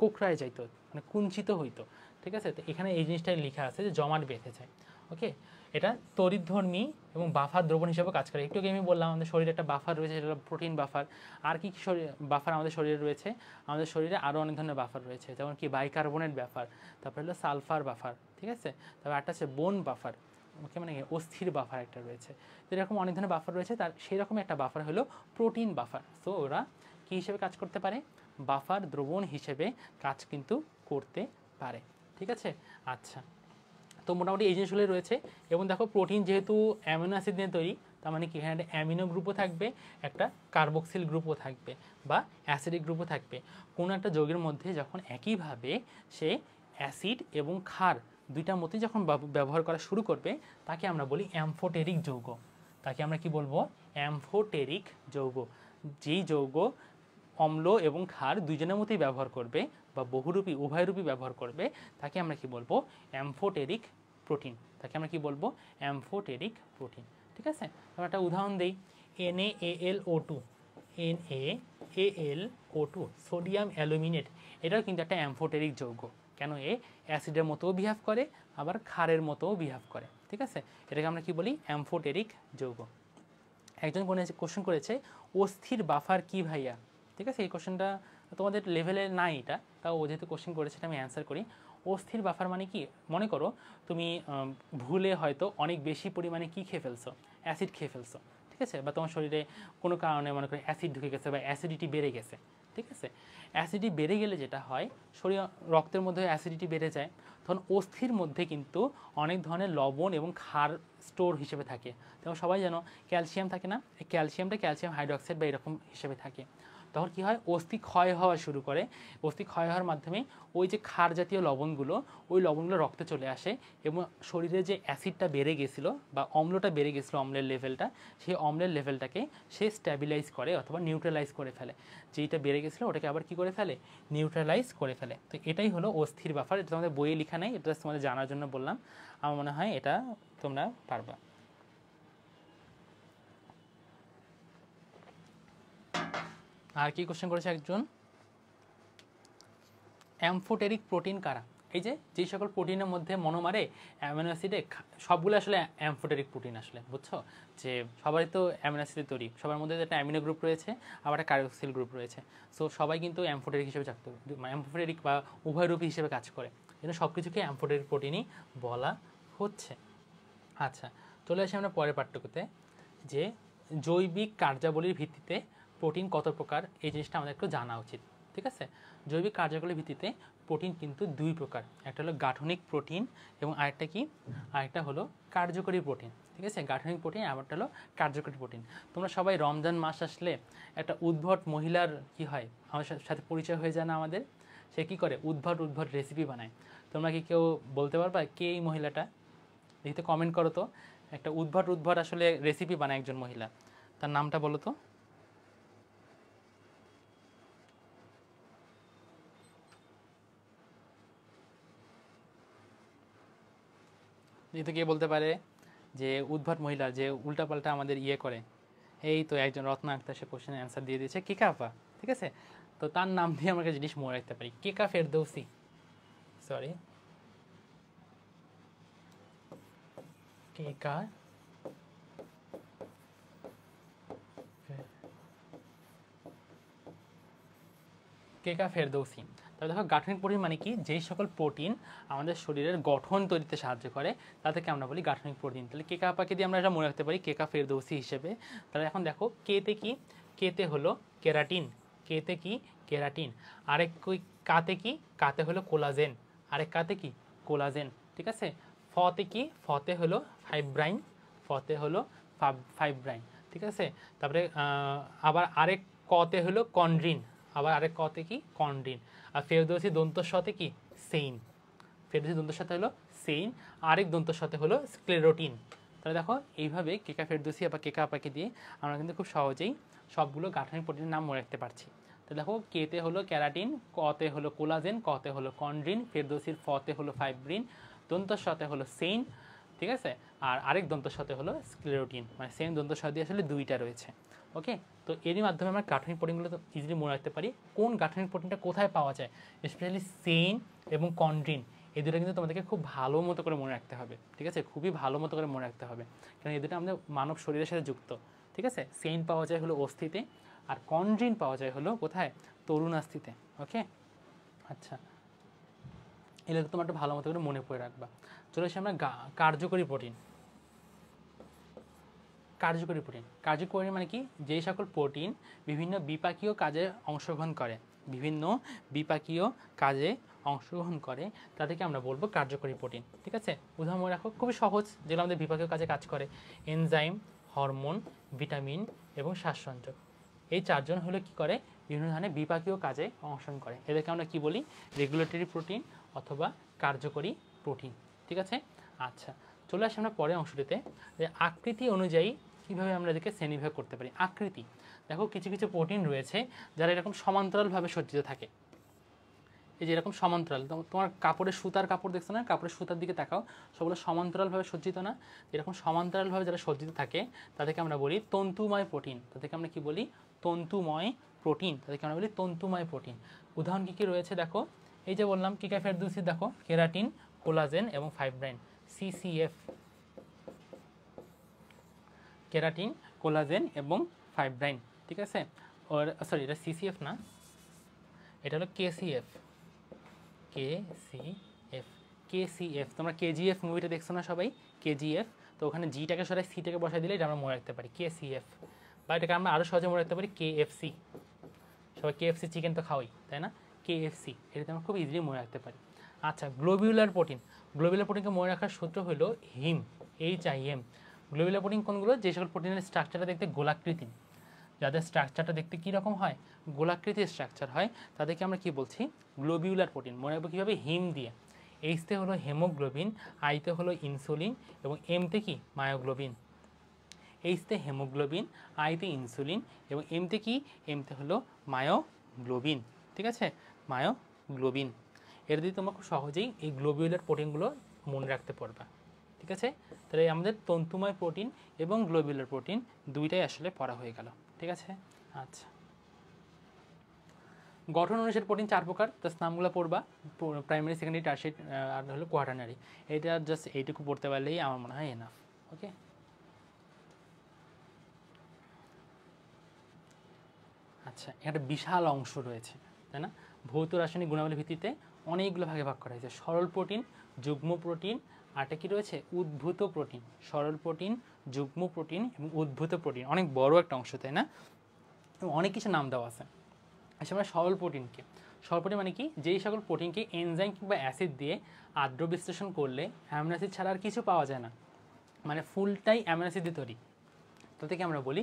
কোঁকড়ায় যাইতো, মানে কুঞ্চিত হইতো। ঠিক আছে, তো এখানে এই জিনিসটাই লেখা আছে যে জমাট বেঁধে যায়। ওকে, এটা তড়িৎধর্মী এবং বাফার দ্রবণ হিসেবে কাজ করে। একটু আগে আমি বললাম আমাদের শরীরে একটা বাফার রয়েছে, সেটা প্রোটিন বাফার। আর কি শরীর বাফার আমাদের শরীরে রয়েছে, আমাদের শরীরে আরও অনেক ধরনের বাফার রয়েছে, যেমন কি বাইকার্বনেট বাফার, তারপর হলো সালফার বাফার, ঠিক আছে, তারপর একটা আছে বোন বাফার, ওকে, মানে অস্থির বাফার একটা রয়েছে। তো এরকম অনেক ধরনের বাফার রয়েছে, তার সেই রকম একটা বাফার হলো প্রোটিন বাফার। সো ওরা কী হিসেবে কাজ করতে পারে, বাফার দ্রবণ হিসেবে কাজ কিন্তু করতে পারে। ঠিক আছে, আচ্ছা, তো মোটামুটি এই জিনিসগুলোই রয়েছে। এবং দেখো প্রোটিন যেহেতু অ্যামিনো অ্যাসিড নিয়ে তৈরি, তার মানে কি এখানে একটা অ্যামিনো গ্রুপও থাকবে, একটা কার্বক্সিল গ্রুপও থাকবে, বা অ্যাসিডিক গ্রুপও থাকবে। কোনো একটা যৌগের মধ্যে যখন একইভাবে সে অ্যাসিড এবং ক্ষার দুইটার মধ্যে যখন ব্যবহার করা শুরু করবে, তাকে আমরা বলি অ্যামফোটেরিক যৌগ। তাকে আমরা কি বলবো, অ্যামফোটেরিক যৌগ। যেই যৌগ অম্ল এবং ক্ষার দুইজনের মধ্যেই ব্যবহার করবে, বা বহুরূপী উভয়রূপী ব্যবহার করবে, তাকে আমরা কি বলবো, অ্যামফোটেরিক প্রোটিন। তাকে আমরা কি বলবো, অ্যামফোটেরিক প্রোটিন। ঠিক আছে, আমরা একটা উদাহরণ দিই, NaAlO2, NaAlO2, সোডিয়াম অ্যালুমিনেট, এটাও কিন্তু একটা অ্যামফোটেরিক যৌগ। কেন, এ অ্যাসিডের মতোও বিহেভ করে, আবার ক্ষারের মতোও বিহেভ করে। ঠিক আছে, এটাকে আমরা কি বলি, অ্যামফোটেরিক যৌগ। একজন কোশ্চেন করেছে, অস্থির বাফার কি ভাইয়া? ঠিক আছে, এই কোশ্চেনটা তোমাদের লেভেলে নাই, এটা তাও ও যেহেতু কোশ্চেন করেছে এটা আমি অ্যান্সার করি। অস্থির বাফার মানে কি, মনে করো তুমি ভুলে হয়তো অনেক বেশি পরিমাণে কি খেয়ে ফেলছো, অ্যাসিড খেয়ে ফেলছো। ঠিক আছে, বা তোমার শরীরে কোনো কারণে মনে করো অ্যাসিড ঢুকে গেছে বা অ্যাসিডিটি বেড়ে গেছে। ঠিক আছে, অ্যাসিডিটি বেড়ে গেলে যেটা হয়, শরীর রক্তের মধ্যে অ্যাসিডিটি বেড়ে যায়, তখন অস্থির মধ্যে কিন্তু অনেক ধরনের লবণ এবং ক্ষার স্টোর হিসেবে থাকে। যেমন সবাই জানো ক্যালসিয়াম থাকে না, এই ক্যালসিয়ামটা ক্যালসিয়াম হাইড্রোক্সাইড বা এরকম হিসেবে থাকে। তখন কী হয়, অস্থি ক্ষয় হওয়া শুরু করে। অস্থি ক্ষয় হওয়ার মাধ্যমে ওই যে ক্ষার জাতীয় লবণগুলো, ওই লবণগুলো রক্তে চলে আসে, এবং শরীরে যে অ্যাসিডটা বেড়ে গেছিলো বা অম্লটা বেড়ে গেছিলো, অম্লের লেভেলটা, সেই অম্লের লেভেলটাকে সে স্ট্যাবিলাইজ করে অথবা নিউট্রালাইজ করে ফেলে। যেইটা বেড়ে গেছিলো ওটাকে আবার কী করে ফেলে, নিউট্রালাইজ করে ফেলে। তো এটাই হলো অস্থির বাফার। এটা তোমাদের বইয়ে লেখা নেই, এটা তোমাদের জানার জন্য বললাম। আমার মনে হয় এটা তোমরা পারবা। আর কি কোশ্চেন করেছে একজন, অ্যামফোটেরিক প্রোটিন কারা? এই যে যেই সকল প্রোটিনের মধ্যে মনোমারে অ্যামিনো অ্যাসিডে, সবগুলো আসলে অ্যামফোটেরিক প্রোটিন আসলে, বুঝছো, যে সবাই তো অ্যামিনো অ্যাসিডে তৈরি, সবার মধ্যে একটা অ্যামিনো গ্রুপ রয়েছে, আবার একটা কার্বক্সিল গ্রুপ রয়েছে। সো সবাই কিন্তু অ্যামফোটেরিক হিসেবে থাকতো, অ্যামফোটেরিক বা উভয়রূপী হিসেবে কাজ করে, কিন্তু সব কিছুকে অ্যামফোটেরিক প্রোটিনই বলা হচ্ছে। আচ্ছা, চলে আসি আমরা পরের পাঠ্যক্রমে, যে জৈবিক কার্যাবলীর ভিত্তিতে প্রোটিন কত প্রকার, এই জিনিসটা আমাদের একটু জানা উচিত। ঠিক আছে, জৈবিক কার্যাবলীর ভিত্তিতে প্রোটিন কিন্তু দুই প্রকার, একটা হলো গাঠনিক প্রোটিন এবং আরেকটা কি, আরেকটা হলো কার্যকরী প্রোটিন। ঠিক আছে, গাঠনিক প্রোটিন, আরেকটা হলো কার্যকরী প্রোটিন। তোমরা সবাই রমজান মাস আসলে একটা উদ্ভট মহিলার কি হয়, আমাদের সাথে পরিচয় হয়ে যায় না আমাদের, সে কী করে, উদ্ভট উদ্ভট রেসিপি বানায়। তোমরা কি কেউ বলতে পারবা কে এই মহিলাটা? দেখতে কমেন্ট করো তো, একটা উদ্ভট উদ্ভট আসলে রেসিপি বানায় একজন মহিলা, তার নামটা বলো তো। যেহেতু কে বলতে পারে যে উদ্ভট মহিলা যে উল্টাপাল্টা আমাদের ইয়ে করে, এই তো একজন রত্না আক্তার, সে কোশ্চেনের অ্যান্সার দিয়ে দিয়েছে, কেকা আপা। ঠিক আছে, তো তার নাম দিয়ে আমরা একটা জিনিস মনে রাখতে পারি, কেকা ফেরদৌসি, সরি, কেকা কেকা ফেরদৌসি। তবে দেখো গাঠনিক প্রোটিন মানে কি, যেই সকল প্রোটিন আমাদের শরীরের গঠন তৈরিতে সাহায্য করে তাদেরকে আমরা বলি গাঠনিক প্রোটিন। তাহলে কেকা আপাকে দিয়ে আমরা এটা মনে রাখতে পারি কেকা ফেরদৌসি হিসেবে। তাহলে এখন দেখো কেতে কি, কেতে হলো কেরাটিন, কেতে কি, কেরাটিন। আরেক কাতে কি, কাতে হলো কোলাজেন, আরেক কাতে কি, কোলাজেন। ঠিক আছে, ফতে কি, ফতে হলো ফাইব্রাইন, ফতে হলো ফাইব্রাইন। ঠিক আছে, তারপরে আবার আরেক কতে হলো কন্ড্রিন, আবার আরেক কতে কি, কন্ড্রিন। আর ফেরদৌসি দন্তস্বতে কি, সেইন, ফেরদৌসি দন্তস্বতে হলো সেইন, আরেক দন্তস্বতে হলো স্ক্লেরোটিন। তাহলে দেখো এইভাবে কেকা ফেরদৌসি বা কেকা আপাকে দিয়ে আমরা কিন্তু খুব সহজেই সবগুলো গাঠনিক প্রোটিনের নাম মনে রাখতে পারছি। তো দেখো কেতে হলো ক্যারাটিন, কতে হলো কোলাজেন, কতে হলো কন্ড্রিন, ফেরদৌসির ফতে হলো ফাইব্রিন, দন্তস্বতে হলো সেইন, ঠিক আছে। আর আরেক দন্তস্বতে হলো স্ক্লেরোটিন, মানে সেম দন্তস্ব দিয়ে আসলে দুইটা রয়েছে। ওকে, তো এরই মাধ্যমে আমরা গাঠনিক প্রোটিনগুলো তো ইজিলি মনে রাখতে পারি। কোন গাঠনিক প্রোটিনটা কোথায় পাওয়া যায়, স্পেশালি সেইন এবং কন্ড্রিন, এই দুটো কিন্তু তোমাদেরকে খুব ভালো মতো করে মনে রাখতে হবে, ঠিক আছে, খুবই ভালো মতো করে মনে রাখতে হবে, কারণ এই দুটো আমাদের মানব শরীরের সাথে যুক্ত, ঠিক আছে। সেইন পাওয়া যায় হলো অস্থিতে, আর কন্ড্রিন পাওয়া যায় হলো কোথায়, তরুণাস্থিতে। ওকে, আচ্ছা, এগুলো তোমার একটু ভালো মতো করে মনে পড়ে রাখবা। চলে আসি আমরা কার্যকরী প্রোটিন। কার্যকরী প্রোটিন, কার্যকরী মানে কি, যেই সকল প্রোটিন বিভিন্ন বিপাকীয় কাজে অংশগ্রহণ করে, বিভিন্ন বিপাকীয় কাজে অংশগ্রহণ করে, তাদেরকে আমরা বলবো কার্যকরী প্রোটিন, ঠিক আছে। উদাহরণ রাখো, খুবই সহজ, যেগুলো আমাদের বিপাকীয় কাজে কাজ করে, এনজাইম, হরমোন, ভিটামিন এবং শ্বাসসঞ্চয়। এই চারজন হলো কি করে, বিভিন্ন ধরনের বিপাকীয় কাজে অংশগ্রহণ করে, এদেরকে আমরা কি বলি, রেগুলেটরি প্রোটিন অথবা কার্যকরী প্রোটিন, ঠিক আছে। আচ্ছা, চলে আসি আমরা পরের অংশটিতে, যে আকৃতি অনুযায়ী কীভাবে আমরা এদেরকে শ্রেণীবিভাগ করতে পারি। আকৃতি, দেখো কিছু কিছু প্রোটিন রয়েছে যারা এরকম সমান্তরালভাবে সজ্জিত থাকে, এই যে এরকম সমান্তরাল, তোমার কাপড়ের সুতার কাপড় দেখছো না, কাপড়ের সুতার দিকে তাকাও, সবগুলো সমান্তরালভাবে সজ্জিত না, এরকম সমান্তরালভাবে যারা সজ্জিত থাকে তাদেরকে আমরা বলি তন্তুময় প্রোটিন, তাদেরকে আমরা কি বলি, তন্তুময় প্রোটিন, তাদেরকে আমরা বলি তন্তুময় প্রোটিন। উদাহরণ কী কী রয়েছে দেখো, এই যে বললাম কিকা ফেরদৌসি, দেখো কেরাটিন, কোলাজেন এবং ফাইব্রাইন, সিসিএফ, কেরাটিন, কোলাজেন এবং ফাইব্রাইন, ঠিক আছে। ওর সরি, এটা সিসিএফ না, এটা হলো কেসিএফ, কেসিএফ, কেসিএফ। তোমরা কেজিএফ মুভিটা দেখছো না সবাই, কেজিএফ, তো ওখানে জিটাকে সরাই সিটাকে বসাই দিলে এটা আমরা মনে রাখতে পারি কেসিএফ, বা এটাকে আমরা আরও সহজে মনে রাখতে পারি কেএফসি, সবাই কেএফসি চিকেন তো খাওয়াই, তাই না, কেএফসি, এটাতে আমরা খুব ইজিলি মনে রাখতে পারি। আচ্ছা, গ্লোবিউলার প্রোটিন, গ্লোবিউলার প্রোটিনকে মনে রাখার সূত্র হলো হিম, HIM। গ্লোবিউলার প্রোটিন কোনগুলো, যে সকল প্রোটিনের স্ট্রাকচারটা দেখতে গোলাকৃতি, যাদের স্ট্রাকচারটা দেখতে কীরকম হয়, গোলাকৃতির স্ট্রাকচার হয়, তাদেরকে আমরা কি বলছি, গ্লোবিউলার প্রোটিন। মনে রাখবো কীভাবে, হিম দিয়ে, এইচতে হলো হেমোগ্লোবিন, আইতে হলো ইনসুলিন এবং এমতে কি, মায়োগ্লোবিন। এইচতে হেমোগ্লোবিন, আইতে ইনসুলিন এবং এমতে কি, এমতে হলো মায়োগ্লোবিন, ঠিক আছে, মায়োগ্লোবিন। এর দিয়ে তোমরা খুব সহজেই এই গ্লোবিউলার প্রোটিনগুলো মনে রাখতে পারবা, ঠিক আছে। তাহলে আমাদের তন্তুময় প্রোটিন এবং গ্লোবিউলার প্রোটিন দুইটাই আসলে পড়া হয়ে গেল, ঠিক আছে। আচ্ছা, গঠন অনুসারে প্রোটিন 4 প্রকার, জাস্ট নামগুলো পড়বা, প্রাইমারি, সেকেন্ডারি, টারশিয়ারি আর হলো কোয়াটারনারি, এটা জাস্ট এইটুকু পড়তে পারলেই আমার মনে হয় এনাফ। ওকে, আচ্ছা, একটা বিশাল অংশ রয়েছে, তাই না, ভৌত রাসায়নিক গুণাবলীর ভিত্তিতে অনেকগুলো ভাগে ভাগ করা হয়েছে, সরল প্রোটিন, যুগ্ম প্রোটিন, আরটা কি রয়েছে, উদ্ভূত প্রোটিন, সরল প্রোটিন, যুগ্ম প্রোটিন এবং উদ্ভূত প্রোটিন, অনেক বড় একটা অংশ, তাই না, অনেক কিছু নাম দেওয়া আছে। আচ্ছা, আমরা সরল প্রোটিনকে, সরল প্রোটিন মানে কি, যেই সকল প্রোটিনকে এনজাইম কিংবা অ্যাসিড দিয়ে আদ্র বিশ্লেষণ করলে অ্যামিনো অ্যাসিড ছাড়া আর কিছু পাওয়া যায় না, মানে ফুলটাই অ্যামিনো অ্যাসিড দিয়ে তৈরি, তাদেরকে আমরা বলি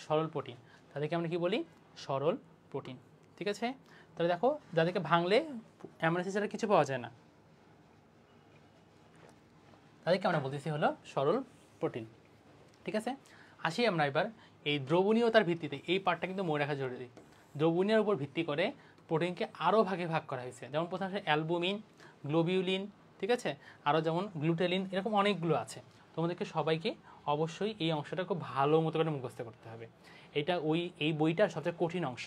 সরল প্রোটিন, তাদেরকে আমরা কি বলি, সরল প্রোটিন, ঠিক আছে। তাহলে দেখো, যাদেরকে ভাঙলে অ্যামিনো অ্যাসিড ছাড়া কিছু পাওয়া যায় না, তাদেরকে আমরা বলতেছি হলো সরল প্রোটিন, ঠিক আছে। আসি আমরা এবার এই দ্রবণীয়তার ভিত্তিতে, এই পার্টটা কিন্তু মনে রাখা জরুরি, দ্রবণীয়র উপর ভিত্তি করে প্রোটিনকে আরও ভাগে ভাগ করা হয়েছে, যেমন প্রথমে আছে অ্যালবুমিন, গ্লোবিউলিন, ঠিক আছে, আরও যেমন গ্লুটেলিন, এরকম অনেকগুলো আছে। তোমাদেরকে সবাইকে অবশ্যই এই অংশটা খুব ভালো মতো করে মুখস্থ করতে হবে, এটা এই বইটার সবচেয়ে কঠিন অংশ,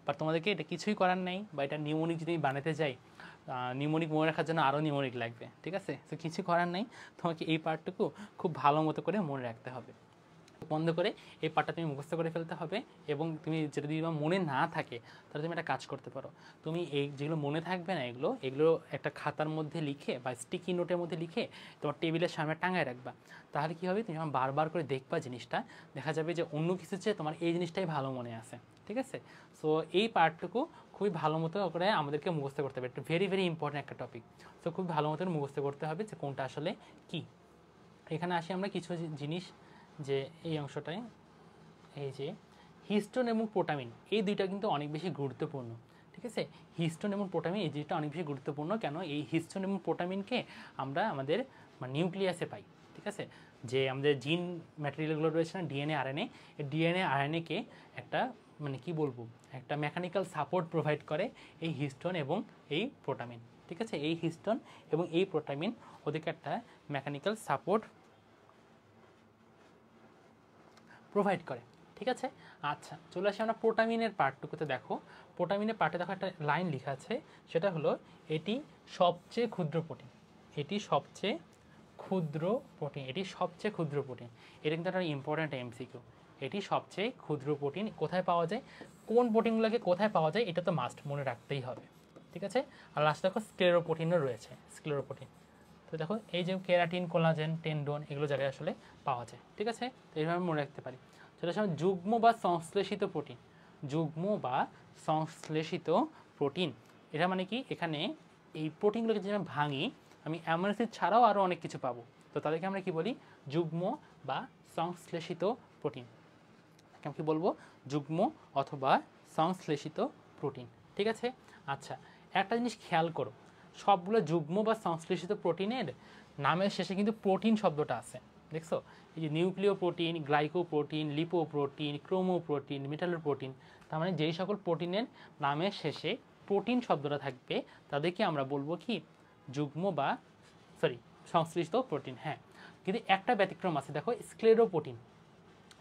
বাট তোমাদেরকে এটা কিছুই করার নেই, বা এটা নিউমোনিক যদি আমি বানাতে যাই, নিউমোনিক মনে রাখার জন্য আরও নিউমোনিক লাগবে, ঠিক আছে, তো কিছু করার নেই, তোমাকে এই পার্টটুকু খুব ভালো মতো করে মনে রাখতে হবে, বন্ধ করে এই পার্টটা তুমি মুখস্থ করে ফেলতে হবে। এবং তুমি যদি মনে না থাকে তাহলে তুমি একটা কাজ করতে পারো, তুমি এই যেগুলো মনে থাকবে না, এগুলো একটা খাতার মধ্যে লিখে বা স্টিকি নোটের মধ্যে লিখে তোমার টেবিলের সামনে টাঙায় রাখবা, তাহলে কী হবে, তুমি যখন বারবার করে দেখবা জিনিসটা, দেখা যাবে যে অন্য কিছু চেয়ে তোমার এই জিনিসটাই ভালো মনে আছে, ঠিক আছে। সো এই পার্টটুকু খুবই ভালো মতো করে আমাদেরকে মুখস্থ করতে হবে, একটা ভেরি ভেরি ইম্পর্টেন্ট একটা টপিক, সো খুব ভালো মতো মুখস্থ করতে হবে যে কোনটা আসলে কী। এখানে আসি আমরা কিছু জিনিস, যে এই অংশটায়, এই যে হিস্টোন এবং প্রোটামিন, এই দুইটা কিন্তু অনেক বেশি গুরুত্বপূর্ণ, ঠিক আছে। হিস্টোন এবং প্রোটামিন এই দুইটা অনেক বেশি গুরুত্বপূর্ণ, কেন, এই হিস্টোন এবং প্রোটামিনকে আমরা আমাদের নিউক্লিয়াসে পাই, ঠিক ঠিক আছে, যে আমাদের জিন ম্যাটেরিয়ালগুলো রয়েছে না ডিএনএ আরএনএ, এই ডিএনএ আরএনএকে একটা মানে কি বলবো একটা মেকানিক্যাল সাপোর্ট প্রোভাইড করে এই হিস্টোন এবং এই প্রোটামিন। ঠিক আছে, এই হিস্টোন এবং এই প্রোটামিন ওদেরকে একটা মেকানিক্যাল সাপোর্ট প্রোভাইড করে। ঠিক আছে, আচ্ছা চলে আসি আমরা প্রোটামিনের পার্টটুকুতে। দেখো প্রোটামিনের পার্টে দেখো একটা লাইন লেখা আছে, সেটা হলো এটি সবচেয়ে ক্ষুদ্র প্রোটিন, এটি সবচেয়ে ক্ষুদ্র প্রোটিন, এটি সবচেয়ে ক্ষুদ্র প্রোটিন। এটা কিন্তু একটা ইম্পর্ট্যান্ট এমসিকিউ। এটি সবচেয়ে ক্ষুদ্র প্রোটিন কোথায় পাওয়া যায়, কোন প্রোটিনগুলোকে কোথায় পাওয়া যায়, এটা তো মাস্ট মনে রাখতেই হবে। ঠিক আছে, আর লাস্ট দেখো স্ক্লেরোপ্রোটিনও রয়েছে, স্ক্লেরোপ্রোটিন। তো দেখো এই যে কেরাটিন, কোলাজেন, টেন্ডন এগুলো জায়গায় আসলে পাওয়া যায়। ঠিক আছে, তো এইভাবে মনে রাখতে পারি। সেটা সময় যুগ্ম বা সংশ্লেষিত প্রোটিন, যুগ্ম বা সংশ্লেষিত প্রোটিন, এটা মানে কি এখানে এই প্রোটিনগুলোকে যদি আমি ভাঙি আমি অ্যামিনো অ্যাসিড ছাড়াও আরও অনেক কিছু পাবো, তো তাদেরকে আমরা কি বলি যুগ্ম বা সংশ্লেষিত প্রোটিন। আমি কি বলবো যুগ্ম অথবা সংশ্লেষিত প্রোটিন। ঠিক আছে, আচ্ছা একটা জিনিস খেয়াল করো, সবগুলো যুগ্ম বা সংশ্লেষিত প্রোটিনের নামের শেষে কিন্তু প্রোটিন শব্দটা আছে, দেখছো? এই যে নিউক্লিয় protein, গ্লাইকো protein, lipo protein, ক্রোমো protein, মেটালো প্রোটিন, তার মানে যেই সকল প্রোটিনের নামের শেষে প্রোটিন শব্দটা থাকবে তাদেরকে আমরা বলবো কি যুগ্ম বা সংশ্লিষ্ট প্রোটিন। হ্যাঁ, কিন্তু একটা ব্যতিক্রম আছে, দেখো স্ক্লেরোপ্রোটিন,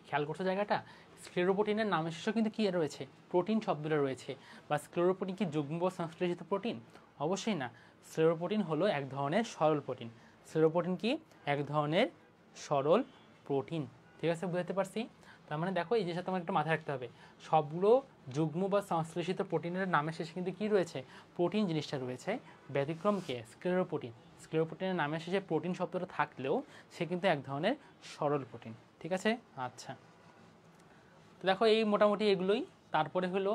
খেয়াল করছো জায়গাটা, স্ক্লেরোপ্রোটিনের নামের শেষেও কিন্তু কী রয়েছে প্রোটিন শব্দটা রয়েছে। বা স্ক্লেরোপ্রোটিন কি যুগ্ম বা সংশ্লেষিত প্রোটিন? অবশ্যই না, স্ক্লেরোপ্রোটিন হলো এক ধরনের সরল প্রোটিন। স্ক্লেরোপ্রোটিন কি এক ধরনের সরল প্রোটিন। ঠিক আছে, বুঝতে পারছি? তার মানে দেখো এই জিনিসটা তোমার একটু মাথায় রাখতে হবে, সবগুলো যুগ্ম বা সংশ্লেষিত প্রোটিনের নামের শেষে কিন্তু কী রয়েছে প্রোটিন জিনিসটা রয়েছে। ব্যতিক্রম কে স্ক্লেরোপ্রোটিন, স্ক্লেরোপ্রোটিনের নামের শেষে প্রোটিন শব্দটা থাকলেও সে কিন্তু এক ধরনের সরল প্রোটিন। ঠিক আছে, আচ্ছা তো দেখো এই মোটামুটি এগুলোই। তারপরে হলো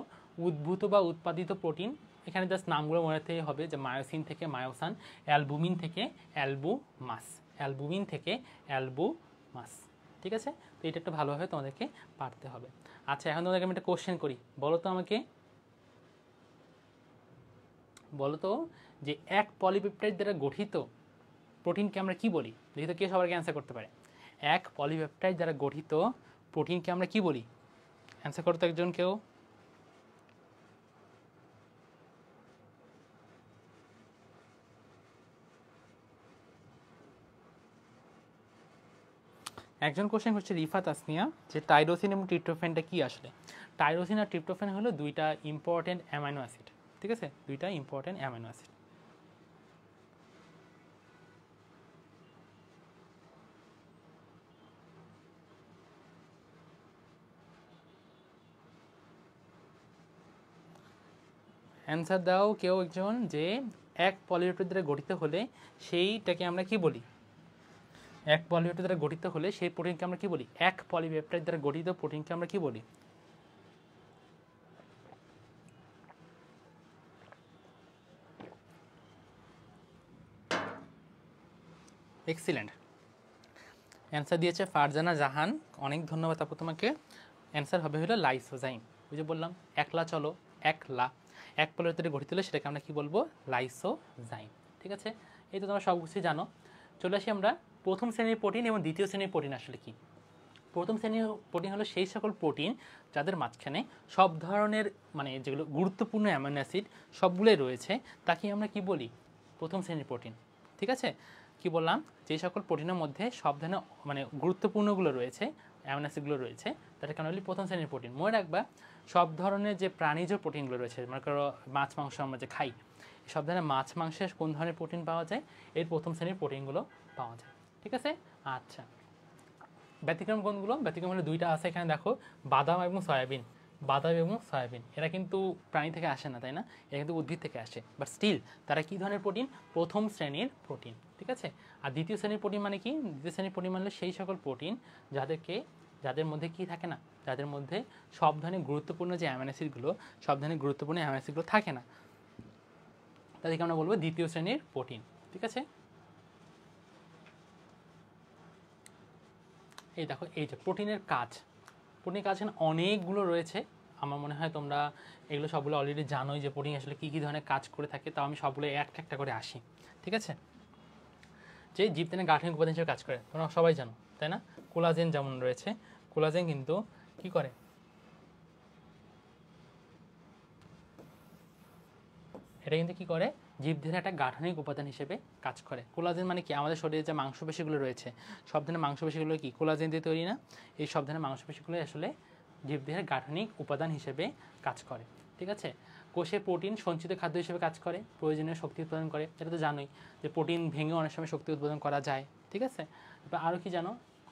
উদ্ভূত বা উৎপাদিত প্রোটিন, এখানে জাস্ট নামগুলো মনে রাখতেই হবে, যে মায়োসিন থেকে মায়োসান, অ্যালবুমিন থেকে অ্যালবুমাস, অ্যালবুমিন থেকে অ্যালবুমাস। ঠিক আছে, তো এটা একটু ভালোভাবে তোমাদেরকে পারতে হবে। আচ্ছা এখন তোমাদেরকে আমি একটা কোশ্চেন করি, বলো তো আমাকে, বলো তো যে এক পলিপেপটাইড দ্বারা গঠিত প্রোটিনকে আমরা কি বলি? দেখি তো কে সবাইকে অ্যান্সার করতে পারে। এক পলিপেপটাইড দ্বারা গঠিত প্রোটিনকে আমরা কি বলি? অ্যান্সার করতে একজন কেউ? একজন কোশ্চেন করছে রিফাত আসনিয়া, যে টাইরোসিন এবং ট্রিপ্টোফ্যানটা কি আসলে? টাইরোসিন আর ট্রিপ্টোফ্যান হলো দুইটা ইম্পর্টেন্ট অ্যামাইনো অ্যাসিড। ঠিক আছে, দুইটা ইম্পর্টেন্ট অ্যামাইনো অ্যাসিড। অ্যান্সার দাও কেউ একজন, যে এক পলিপেপটাইড দ্বারা গঠিত হলে সেইটাকে আমরা কি বলি? এক পলিপেপটাইড দ্বারা গঠিত হলে সেই প্রোটিনকে আমরা কি বলি? এক পলিপেপটাইড দ্বারা গঠিত প্রোটিনকে আমরা কি বলি? এক্সিলেন্ট, অ্যান্সার দিয়েছে ফারজানা জাহান, অনেক ধন্যবাদ আপু তোমাকে। অ্যান্সার হবে হলো লাইসোজাইম। ওই যে বললাম একলা চলো, একলা, এক পলিপেপটাইড গঠিত হলে সেটাকে আমরা কি বলবো? লাইসোজাইম। ঠিক আছে, এই তো তোমরা সব কিছুই জানো। চলে আসি আমরা প্রথম শ্রেণীর প্রোটিন এবং দ্বিতীয় শ্রেণীর প্রোটিন আসলে কি। প্রথম শ্রেণীর প্রোটিন হলো সেই সকল প্রোটিন যাদের মাঝখানে সব ধরনের মানে যেগুলো গুরুত্বপূর্ণ অ্যামাইনো অ্যাসিড সবগুলোই রয়েছে, তাকে আমরা কি বলি? প্রথম শ্রেণীর প্রোটিন। ঠিক আছে, কি বললাম? যে সকল প্রোটিনের মধ্যে সব ধরনের মানে গুরুত্বপূর্ণগুলো রয়েছে, অ্যামাইনো অ্যাসিডগুলো রয়েছে, তাদেরকে আমরা বলি প্রথম শ্রেণীর প্রোটিন। মনে রাখবা সব ধরনের যে প্রাণীজ প্রোটিনগুলো রয়েছে, মনে করো মাছ মাংস আমরা যে খাই, সব ধরনের মাছ মাংসে কোন ধরনের প্রোটিন পাওয়া যায়? এর প্রথম শ্রেণীর প্রোটিনগুলো পাওয়া যায়। ঠিক আছে, আচ্ছা ব্যতিক্রম কোনগুলো? ব্যতিক্রম হলো দুইটা আছে এখানে দেখো, বাদাম এবং সয়াবিন। বাদাম এবং সয়াবিন এরা কিন্তু প্রাণী থেকে আসে না, তাই না? এরা কিন্তু উদ্ভিদ থেকে আসে, বাট স্টিল তারা কী ধরনের প্রোটিন? প্রথম শ্রেণীর প্রোটিন। ঠিক আছে, আর দ্বিতীয় শ্রেণীর প্রোটিন মানে কি? দ্বিতীয় শ্রেণীর প্রোটিন মানে সেই সকল প্রোটিন যাদের মধ্যে কি থাকে না, যাদের মধ্যে সব ধরনের গুরুত্বপূর্ণ যে অ্যামাইনো অ্যাসিডগুলো, সব ধরনের গুরুত্বপূর্ণ অ্যামাইনো অ্যাসিডগুলো থাকে না, তাদেরকে আমরা বলবো দ্বিতীয় শ্রেণীর প্রোটিন। ঠিক আছে, এই দেখো এই যে প্রোটিনের কাজ, প্রোটিনের কাজ এখানে অনেকগুলো রয়েছে। আমার মনে হয় তোমরা এগুলো সবগুলো অলরেডি জানোই যে প্রোটিন আসলে কী কী ধরনের কাজ করে থাকে, তাও আমি সবগুলো একটা একটা করে আসি। ঠিক আছে, যে জীবদেহের গাঠনিক উপাদান হিসেবে কাজ করে, তোমরা সবাই জানো তাই না? কোলাজেন যেমন রয়েছে, কোলাজেন কিন্তু কি করে, এটা কিন্তু কি করে, জীবদেহের একটা গাঠনিক উপাদান হিসেবে কাজ করে। কোলাজেন মানে কি, আমাদের শরীরে যে মাংসপেশিগুলো রয়েছে সব ধরনের মাংসপেশিগুলো কি কোলাজেন দিয়ে তৈরি না? এই সব ধরনের মাংসপেশিগুলো আসলে জীবদেহের গাঠনিক উপাদান হিসেবে কাজ করে। ঠিক আছে, কোষে প্রোটিন সঞ্চিত খাদ্য হিসেবে কাজ করে, প্রয়োজনীয় শক্তি উৎপাদন করে, এটা তো জানোই যে প্রোটিন ভেঙে অনেক সময় শক্তি উৎপাদন করা যায়। ঠিক আছে, তারপর আরও কি জানো,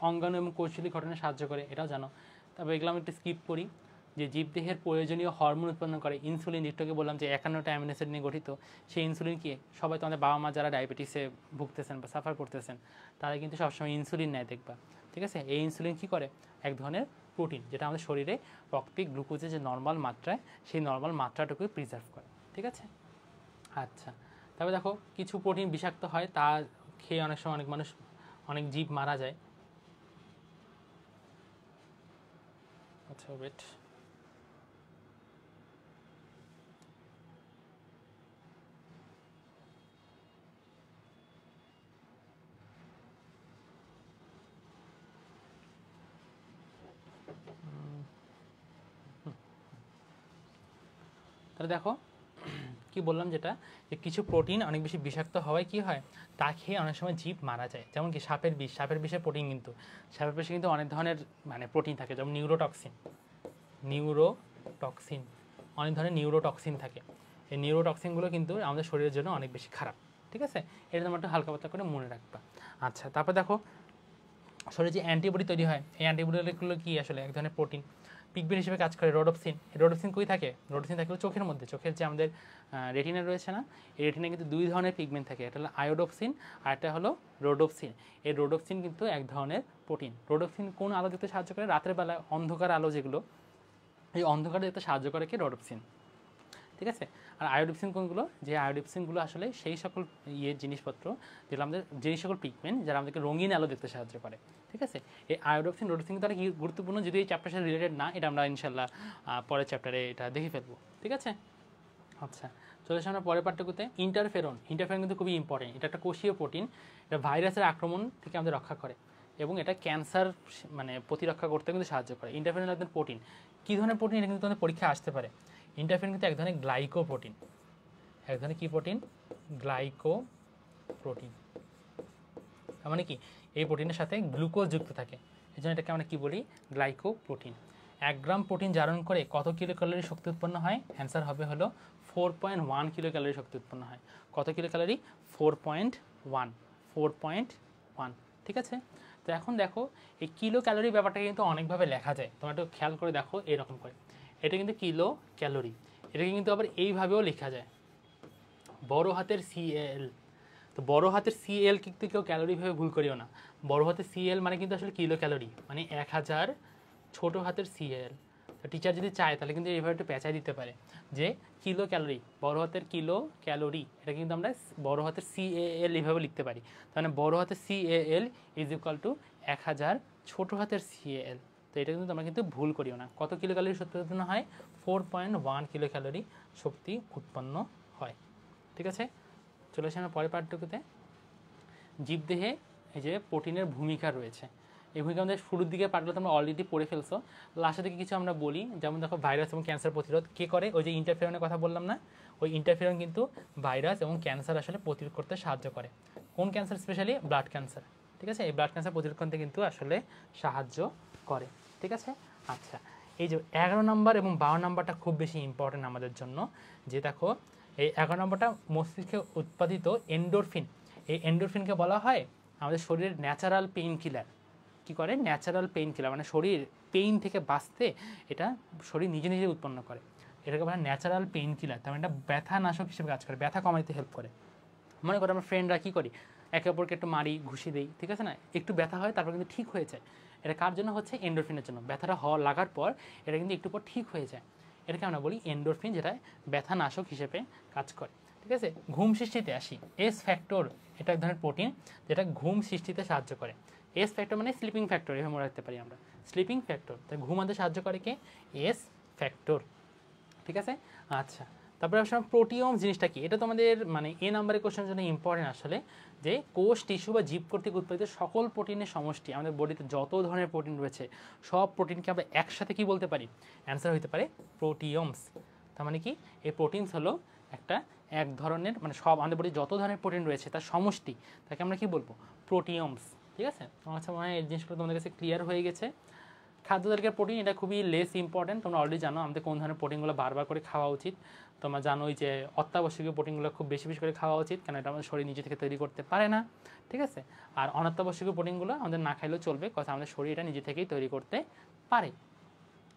অঙ্গাণু এবং কোষঝিল্লি গঠনে সাহায্য করে, এটাও জানো। তারপর এগুলো আমি একটু স্কিপ করি। যে জীবদেহের প্রয়োজনীয় হরমোন উৎপন্ন করে, ইনসুলিন, যেটাকে বললাম যে 51টা অ্যামিনো অ্যাসিড নিয়ে গঠিত, সেই ইনসুলিন কি সবাই তোমাদের বাবা মা যারা ডায়াবেটিসে ভুগতেছেন বা সাফার করতেছেন তারা কিন্তু সবসময় ইনসুলিন নেয় দেখবা। ঠিক আছে, এই ইনসুলিন কী করে, এক ধরনের প্রোটিন যেটা আমাদের শরীরে রক্তে গ্লুকোজের যে নর্মাল মাত্রায় সেই নর্মাল মাত্রাটুকুই প্রিজার্ভ করে। ঠিক আছে, আচ্ছা। তারপরে দেখো কিছু প্রোটিন বিষাক্ত হয়, তা খেয়ে অনেক সময় অনেক মানুষ, অনেক জীব মারা যায়। আচ্ছা ওয়েট, তাহলে দেখো কি বললাম, যেটা যে কিছু প্রোটিন অনেক বেশি বিষাক্ত হওয়ায় কি হয়, তা খেয়ে অনেক সময় জীব মারা যায়। যেমন কি সাপের বিষ, সাপের বিষের প্রোটিন কিন্তু, সাপের বিষে কিন্তু অনেক ধরনের মানে প্রোটিন থাকে, যেমন নিউরোটক্সিন, নিউরোটক্সিন, অনেক ধরনের নিউরোটক্সিন থাকে। এই নিউরোটক্সিনগুলো কিন্তু আমাদের শরীরের জন্য অনেক বেশি খারাপ। ঠিক আছে, এটা তোমরা একটু হালকা পাতলা করে মনে রাখবা। আচ্ছা, তারপর দেখো শরীরে যে অ্যান্টিবডি তৈরি হয়, এই অ্যান্টিবডিগুলো কি আসলে এক ধরনের প্রোটিন, পিগমেন্ট হিসেবে কাজ করে রোডোপসিন। এই রোডোপসিন কই থাকে, রোডোপসিন থাকে চোখের মধ্যে, চোখের যে আমাদের রেটিনা রয়েছে না, এই রেটিনায় কিন্তু দুই ধরনের পিগমেন্ট থাকে, একটা হলো আয়োডোপসিন আর একটা হলো রোডোপসিন। এই রোডোপসিন কিন্তু এক ধরনের প্রোটিন। রোডোপসিন কোন আলো দেখতে সাহায্য করে, রাতের বেলা অন্ধকার আলো যেগুলো, এই অন্ধকারে দেখতে সাহায্য করে কি রোডোপসিন। ঠিক আছে, আর আয়োডিপসিন কোনগুলো, যে আয়োডিপসিনগুলো আসলে সেই সকল জিনিসপত্র যেগুলো আমাদের, যেই সকল পিগমেন্ট যারা আমাদেরকে রঙিন আলো দেখতে সাহায্য করে। ঠিক আছে, এই আয়োডোপসিন রোডোপসিন কিন্তু অনেক গুরুত্বপূর্ণ, যদি এই চ্যাপ্টারের সাথে রিলেটেড না, এটা আমরা ইনশাল্লাহ পরের চ্যাপ্টারে এটা দেখে ফেলবো। ঠিক আছে, আচ্ছা চলে আসে আমরা পরের পাঠটুকুতে। ইন্টারফেরন, ইন্টারফেরন কিন্তু খুবই ইম্পর্টেন্ট, এটা একটা কোষীয় প্রোটিন, এটা ভাইরাসের আক্রমণ থেকে আমাদের রক্ষা করে এবং এটা ক্যান্সার মানে প্রতিরক্ষা করতে কিন্তু সাহায্য করে। ইন্টারফেরন একদম প্রোটিন, কী ধরনের প্রোটিন, এটা কিন্তু তোমাদের পরীক্ষায় আসতে পারে। ইন্টারফেরন কিন্তু এক ধরনের গ্লাইকো প্রোটিন, এক ধরনের কী প্রোটিন, গ্লাইকো প্রোটিন। তার মানে কি, এই প্রোটিনের সাথে গ্লুকোজ যুক্ত থাকে, এই জন্য এটাকে আমরা কী বলি, গ্লাইকো প্রোটিন। 1 গ্রাম প্রোটিন জারণ করে কত কিলো ক্যালোরি শক্তি উৎপন্ন হয়, অ্যান্সার হবে হলো 4.1 কিলো ক্যালোরি শক্তি উৎপন্ন হয়। কত কিলো ক্যালোরি, 4.1, 4.1। ঠিক আছে, তো এখন দেখো এই কিলো ক্যালোরি ব্যাপারটা কিন্তু অনেকভাবে লেখা যায়, তোমরা একটু খেয়াল করে দেখো এরকম করে, এটা কিন্তু কিলো ক্যালোরি, এটাকে কিন্তু আবার এইভাবেও লেখা যায়, বড় হাতের সিএল। তো বড় হাতের সিএল কিন্তু কেউ ক্যালোরি ভেবে ভুল করিও না, বড় হাতের সিএল মানে কিন্তু আসলে কিলো ক্যালোরি, মানে 1000, ছোটো হাতের সিএল। তো টিচার যদি চায় তাহলে কিন্তু এইভাবে একটু পেঁচাই দিতে পারে যে কিলো ক্যালোরি, বড় হাতের কিলো ক্যালোরি, এটা কিন্তু আমরা বড় হাতের সিএএল এইভাবে লিখতে পারি। তাহলে বড় হাতের সিএএল ইজ ইকুয়াল টু 1000 ছোটো হাতের সিএএল। তো এটা কিন্তু তোমরা কিন্তু ভুল করিও না। কত কিলো ক্যালোরি শক্তি উৎপন্ন হয়, 4.1 কিলো ক্যালোরি শক্তি উৎপন্ন হয়। ঠিক আছে, চলে আসে আমরা পরের পাঠটুকুতে। জীবদেহে এই যে প্রোটিনের ভূমিকা রয়েছে, এই ভূমিকা আমাদের শুরুর দিকে পাঠগুলো তোমরা অলরেডি পড়ে ফেলছো, লাস্টের দিকে কিছু আমরা বলি। যেমন দেখো ভাইরাস এবং ক্যান্সার প্রতিরোধ কে করে, ওই যে ইন্টারফেরনের কথা বললাম না, ওই ইন্টারফেরন কিন্তু ভাইরাস এবং ক্যান্সার আসলে প্রতিরোধ করতে সাহায্য করে। কোন ক্যান্সার, স্পেশালি ব্লাড ক্যান্সার। ঠিক আছে, এই ব্লাড ক্যান্সার প্রতিরোধ করতে কিন্তু আসলে সাহায্য করে। ঠিক আছে, আচ্ছা এই যে 11 নম্বর এবং 12 নম্বরটা খুব বেশি ইম্পর্টেন্ট আমাদের জন্য। যে দেখো এই 11 নম্বরটা মস্তিষ্কে উৎপাদিত এন্ডোরফিন, এই এন্ডোরফিনকে বলা হয় আমাদের শরীরের ন্যাচারাল পেইন কিলার। কী করে, ন্যাচারাল পেইন কিলার, মানে শরীর পেইন থেকে বাঁচতে এটা শরীর নিজে নিজে উৎপন্ন করে, এটাকে বলা হয় ন্যাচারাল পেইন কিলার। তার মানে এটা ব্যথা নাশক হিসেবে কাজ করে, ব্যথা কমাইতে হেল্প করে। মনে করো আমরা ফ্রেন্ডরা কী করি, একে অপরকে একটু মারি, ঘুষি দিই, ঠিক আছে না, একটু ব্যথা হয় তারপর কিন্তু ঠিক হয়ে যায়। এটা কার জন্য হচ্ছে, এন্ডোরফিনের জন্য। ব্যথাটা লাগার পর এটা কিন্তু একটু পর ঠিক হয়ে যায়, এটাকে আমরা বলি এন্ডোরফিন, যেটা ব্যথা নাশক হিসেবে কাজ করে। ঠিক আছে, ঘুম সৃষ্টিতে আসি, এস ফ্যাক্টর, এটা এক ধরনের প্রোটিন যেটা ঘুম সৃষ্টিতে সাহায্য করে। এস ফ্যাক্টর মানে স্লিপিং ফ্যাক্টর, এভাবে মনে রাখতে পারি আমরা, স্লিপিং ফ্যাক্টর। তাই ঘুমাতে সাহায্য করে কে, এস ফ্যাক্টর। ঠিক আছে, আচ্ছা তারপরে আসলে প্রোটিওম জিনিসটা কি, এটা তোমাদের মানে এ নাম্বারের কোশ্চেনের জন্য ইম্পর্টেন্ট আসলে, যে কোষ টিস্যু বা জীব কর্তৃক উৎপাদিত সকল প্রোটিনের সমষ্টি, আমাদের বডিতে যত ধরনের প্রোটিন রয়েছে সব প্রোটিনকে আমরা একসাথে কি বলতে পারি, অ্যান্সার হতে পারে প্রোটিওমস। তার মানে কি, এই প্রোটিনস হলো একটা এক ধরনের মানে সব আমাদের বডিতে যত ধরনের প্রোটিন রয়েছে তার সমষ্টি, তাকে আমরা কি বলবো, প্রোটিওমস। ঠিক আছে, আমার কাছে মনে হয় এই জিনিসগুলো তোমাদের কাছে ক্লিয়ার হয়ে গেছে। খাদ্য তালিকার প্রোটিন এটা খুবই লেস ইম্পর্টেন্ট, তোমরা অলরেডি জানো আমাদের কোন ধরনের প্রোটিনগুলো বারবার করে খাওয়া উচিত। তোমরা জানোই যে অত্যাবশ্যকীয় প্রোটিনগুলো খুব বেশি বেশি করে খাওয়া উচিত, কারণ এটা আমাদের শরীর নিজে থেকে তৈরি করতে পারে না। ঠিক আছে, আর অনাত্যাবশ্যকীয় প্রোটিনগুলো আমাদের না খাইলেও চলবে, কথা আমাদের শরীর এটা নিজে থেকেই তৈরি করতে পারে।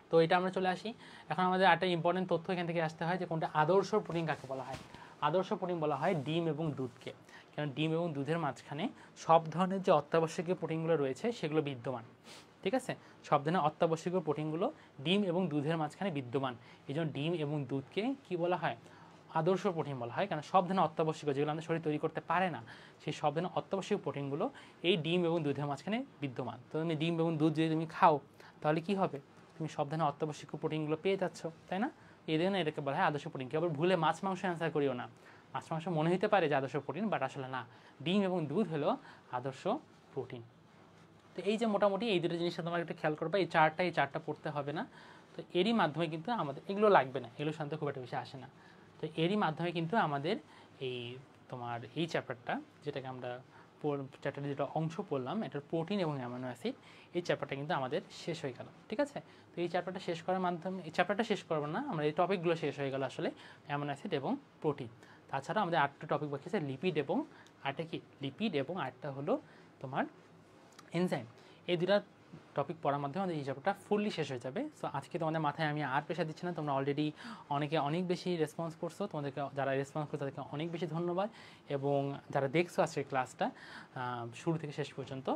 তো এটা আমরা চলে আসি, এখন আমাদের একটা ইম্পর্টেন্ট তথ্য এখান থেকে আসতে হয় যে কোনটা আদর্শ প্রোটিন কাকে বলা হয়। আদর্শ প্রোটিন বলা হয় ডিম এবং দুধকে, কারণ ডিম এবং দুধের মাঝখানে সব ধরনের যে অত্যাবশ্যকীয় প্রোটিনগুলো রয়েছে সেগুলো বিদ্যমান। ঠিক আছে, সব ধরনের অত্যাবশ্যকীয় প্রোটিনগুলো ডিম এবং দুধের মাঝখানে বিদ্যমান, এই জন্য ডিম এবং দুধকে কি বলা হয়, আদর্শ প্রোটিন বলা হয়, কারণ সব ধরনের অত্যাবশ্যকীয় যেগুলো আমাদের শরীর তৈরি করতে পারে না সেই সব ধরনের অত্যাবশ্যকীয় প্রোটিনগুলো এই ডিম এবং দুধের মাঝখানে বিদ্যমান। তো তুমি ডিম এবং দুধ যদি তুমি খাও তাহলে কি হবে, তুমি সব ধরনের অত্যাবশ্যকীয় প্রোটিনগুলো পেয়ে যাচ্ছ, তাই না? এই জন্য এটাকে বলা হয় আদর্শ প্রোটিন। আবার ভুলে মাছ মাংস অ্যান্সার করিও না, মাছ মাংস মনে হতে পারে যে আদর্শ প্রোটিন, বাট আসলে না, ডিম এবং দুধ হলো আদর্শ প্রোটিন। তো এই যে মোটামুটি এই দুটো জিনিসটা তোমার একটু খেয়াল করবা, এই চারটা পড়তে হবে না। তো এরই মাধ্যমে কিন্তু আমাদের এগুলো লাগবে না, এগুলো শান্ত খুব একটা বেশি আসে না। তো এরই মাধ্যমে কিন্তু আমাদের এই তোমার এই চ্যাপ্টারটা, যেটাকে আমরা চ্যাপ্টারের যেটা অংশ পড়লাম এটার প্রোটিন এবং অ্যামাইনো অ্যাসিড, এই চ্যাপ্টারটা কিন্তু আমাদের শেষ হয়ে গেল। ঠিক আছে, তো এই চ্যাপ্টারটা শেষ করার মাধ্যমে, এই চ্যাপ্টারটা শেষ করবো না আমরা, এই টপিকগুলো শেষ হয়ে গেল আসলে অ্যামাইনো অ্যাসিড এবং প্রোটিন। তাছাড়া আমাদের আরেকটা টপিক বাকি আছে লিপিড এবং আরেকটা কি, লিপিড এবং আরেকটা হলো তোমার এনজাইম। এই দুটা টপিক পড়ার মাধ্যমে আমাদের এই চ্যাপ্টারটা ফুললি শেষ হয়ে যাবে। সো আজকে তোমাদের মাথায় আমি আর প্রেশার দিচ্ছি না, তোমরা অলরেডি অনেকে অনেক বেশি রেসপন্স করছো, তোমাদেরকে যারা রেসপন্স করছো তাদেরকে অনেক বেশি ধন্যবাদ, এবং যারা দেখছো আজকের ক্লাসটা শুরু থেকে শেষ পর্যন্ত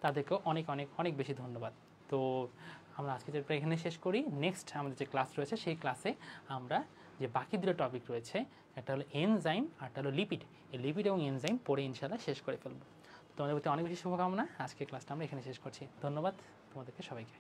তাদেরকেও অনেক অনেক অনেক বেশি ধন্যবাদ। তো আমরা আজকে চ্যাপ্টার এখানে শেষ করি, নেক্সট আমাদের যে ক্লাস রয়েছে সেই ক্লাসে আমরা যে বাকি দুটো টপিক রয়েছে, একটা হলো এনজাইম আর একটা হলো লিপিড, এই লিপিড এবং এনজাইম পড়ে ইনশাআল্লাহ শেষ করে ফেলবো। তোমাদের প্রতি অনেক বেশি শুভকামনা, আজকে ক্লাসটা আমরা এখানে শেষ করছি। ধন্যবাদ তোমাদেরকে সবাইকে।